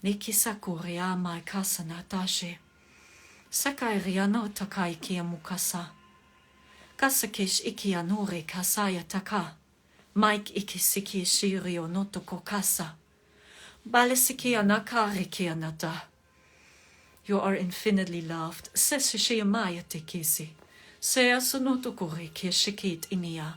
S1: Nikisakuria mai kasanatashe. Sakai riano takai kia mukasa. Kasakish ikianuri kasaya taka. Mike ikisiki shirio noto kokasa. Balisiki anakari kianata. You are infinitely loved. Sesishia maya tekisi. Sea sonoto kore kishikit inia.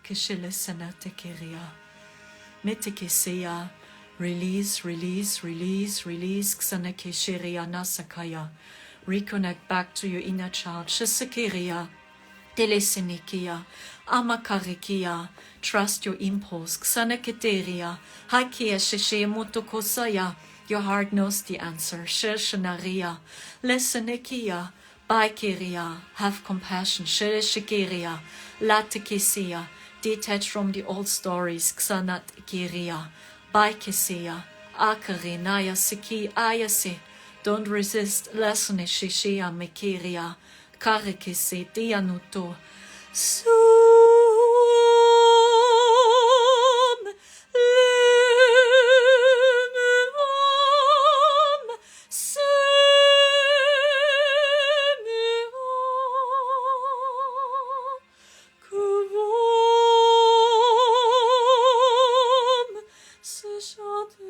S1: Kishilisanatekiria. Metikisia. Release, release, release, release. Xanakishiria nasakaya. Reconnect back to your inner child. Shisakiria. Telesinikia. Amakarikia. Trust your impulse. Xanakiteria. Hakia shishimotokosaya. Your heart knows the answer. Sheshanaria. Lesanikia. Baikiria. Have compassion. Shirishikiria. Latikisia. Detach from the old stories. Xanat kiria. Baikisia. Akari naya siki ayase. Don't resist. Lesson shishia mekiria. Karikisi dianuto. Sum limum simum kuvom seshatu.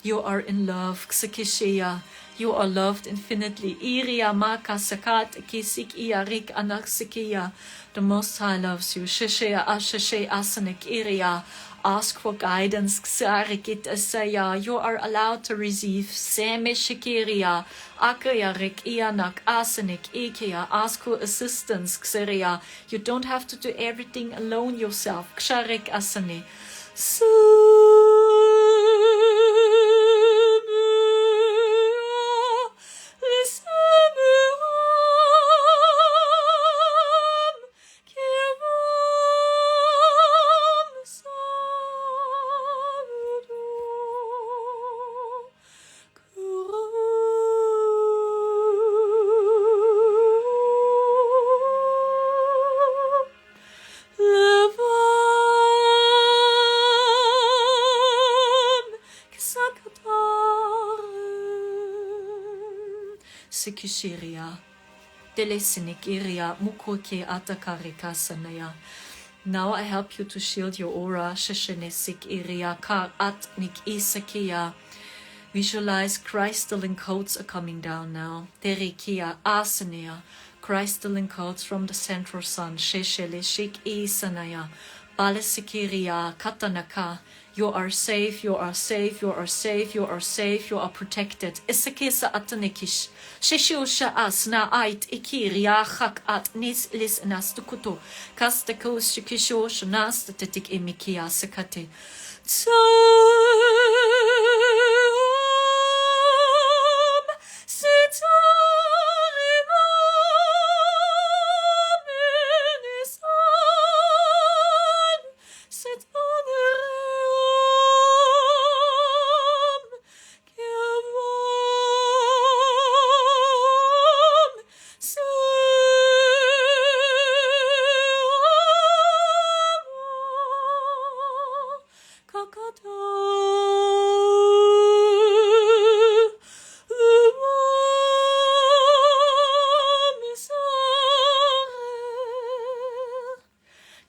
S1: You are in love. Ksakishia. You are loved infinitely. Iria maka sakat kisik iarik anaksikia. The Most High loves you. Shishia ashashe asanik iria. Ask for guidance. Ksarikit asaya. You are allowed to receive. Seme shikiria. Akayarik ianak asanik ikia. Ask for assistance. Ksiria. You don't have to do everything alone yourself. Ksharik asani. Sikishiria, Telesinikiria, Mukoke Atakarika Sanaya. Now I help you to shield your aura. Sheshenesik iria, Kar Atnik Isakia. Visualize crystalline codes are coming down now. Terikia Asanaya. Crystalline codes from the central sun. Sheshele Shik Isanaya. Balasikiria Katanaka. You are safe, you are safe, you are safe, you are safe, you are protected. Isakisa atanikish. Shishusha asna ait ikiria hak at nis lis nastukuto. Kastakos shikishosh nastatik imikia sakate.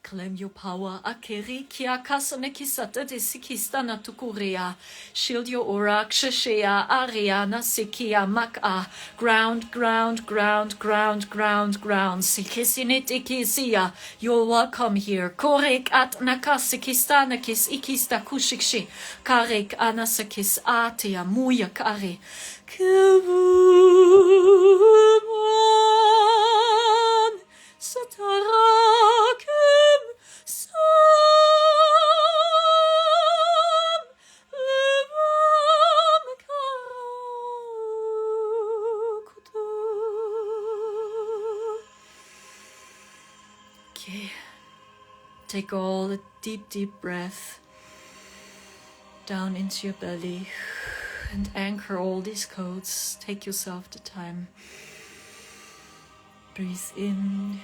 S1: Claim your power. Akeri kia kasane kisata de sikistana tukuria. Shield your aura. Kshashea ariana sikia maka. Ground, ground, ground, ground, ground, ground. Sikisinit ikisia. You're welcome here. Korek at nakasikistana kis ikista kushikshi. Karek anasakis atia muya kare. Kubu Take all the deep, deep breath down into your belly and anchor all these codes. Take yourself the time. Breathe in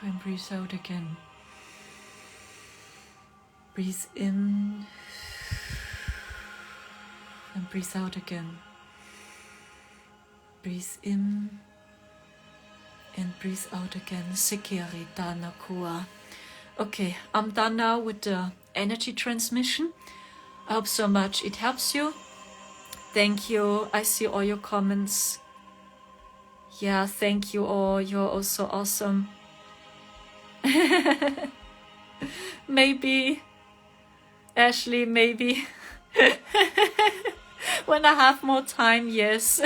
S1: and breathe out again. Breathe in and breathe out again. Breathe in and breathe out again. Sekiri Dana Kua. Okay, I'm done now with the energy transmission. I hope so much it helps you. Thank you. I see all your comments. Yeah, thank you all. You're all so awesome. Maybe, Ashley, maybe. When I have more time, yes.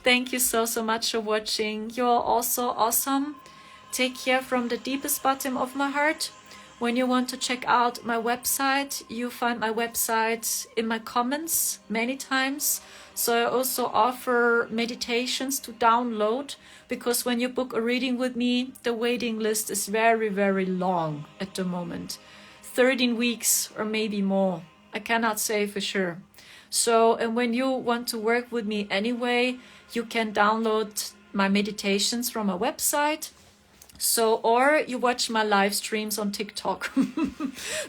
S1: Thank you so much for watching. You're also awesome. Take care from the deepest bottom of my heart. When you want to check out my website, you find my website in my comments many times. So I also offer meditations to download, because when you book a reading with me, the waiting list is very, very long at the moment. 13 weeks or maybe more. I cannot say for sure. So, and when you want to work with me anyway, you can download my meditations from my website. So, or you watch my live streams on TikTok,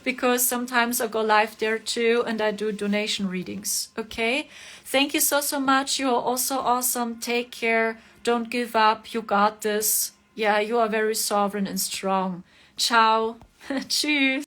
S1: because sometimes I go live there too, and I do donation readings. Okay. Thank you so much. You are also awesome. Take care. Don't give up. You got this. Yeah, you are very sovereign and strong. Ciao. Tschüss.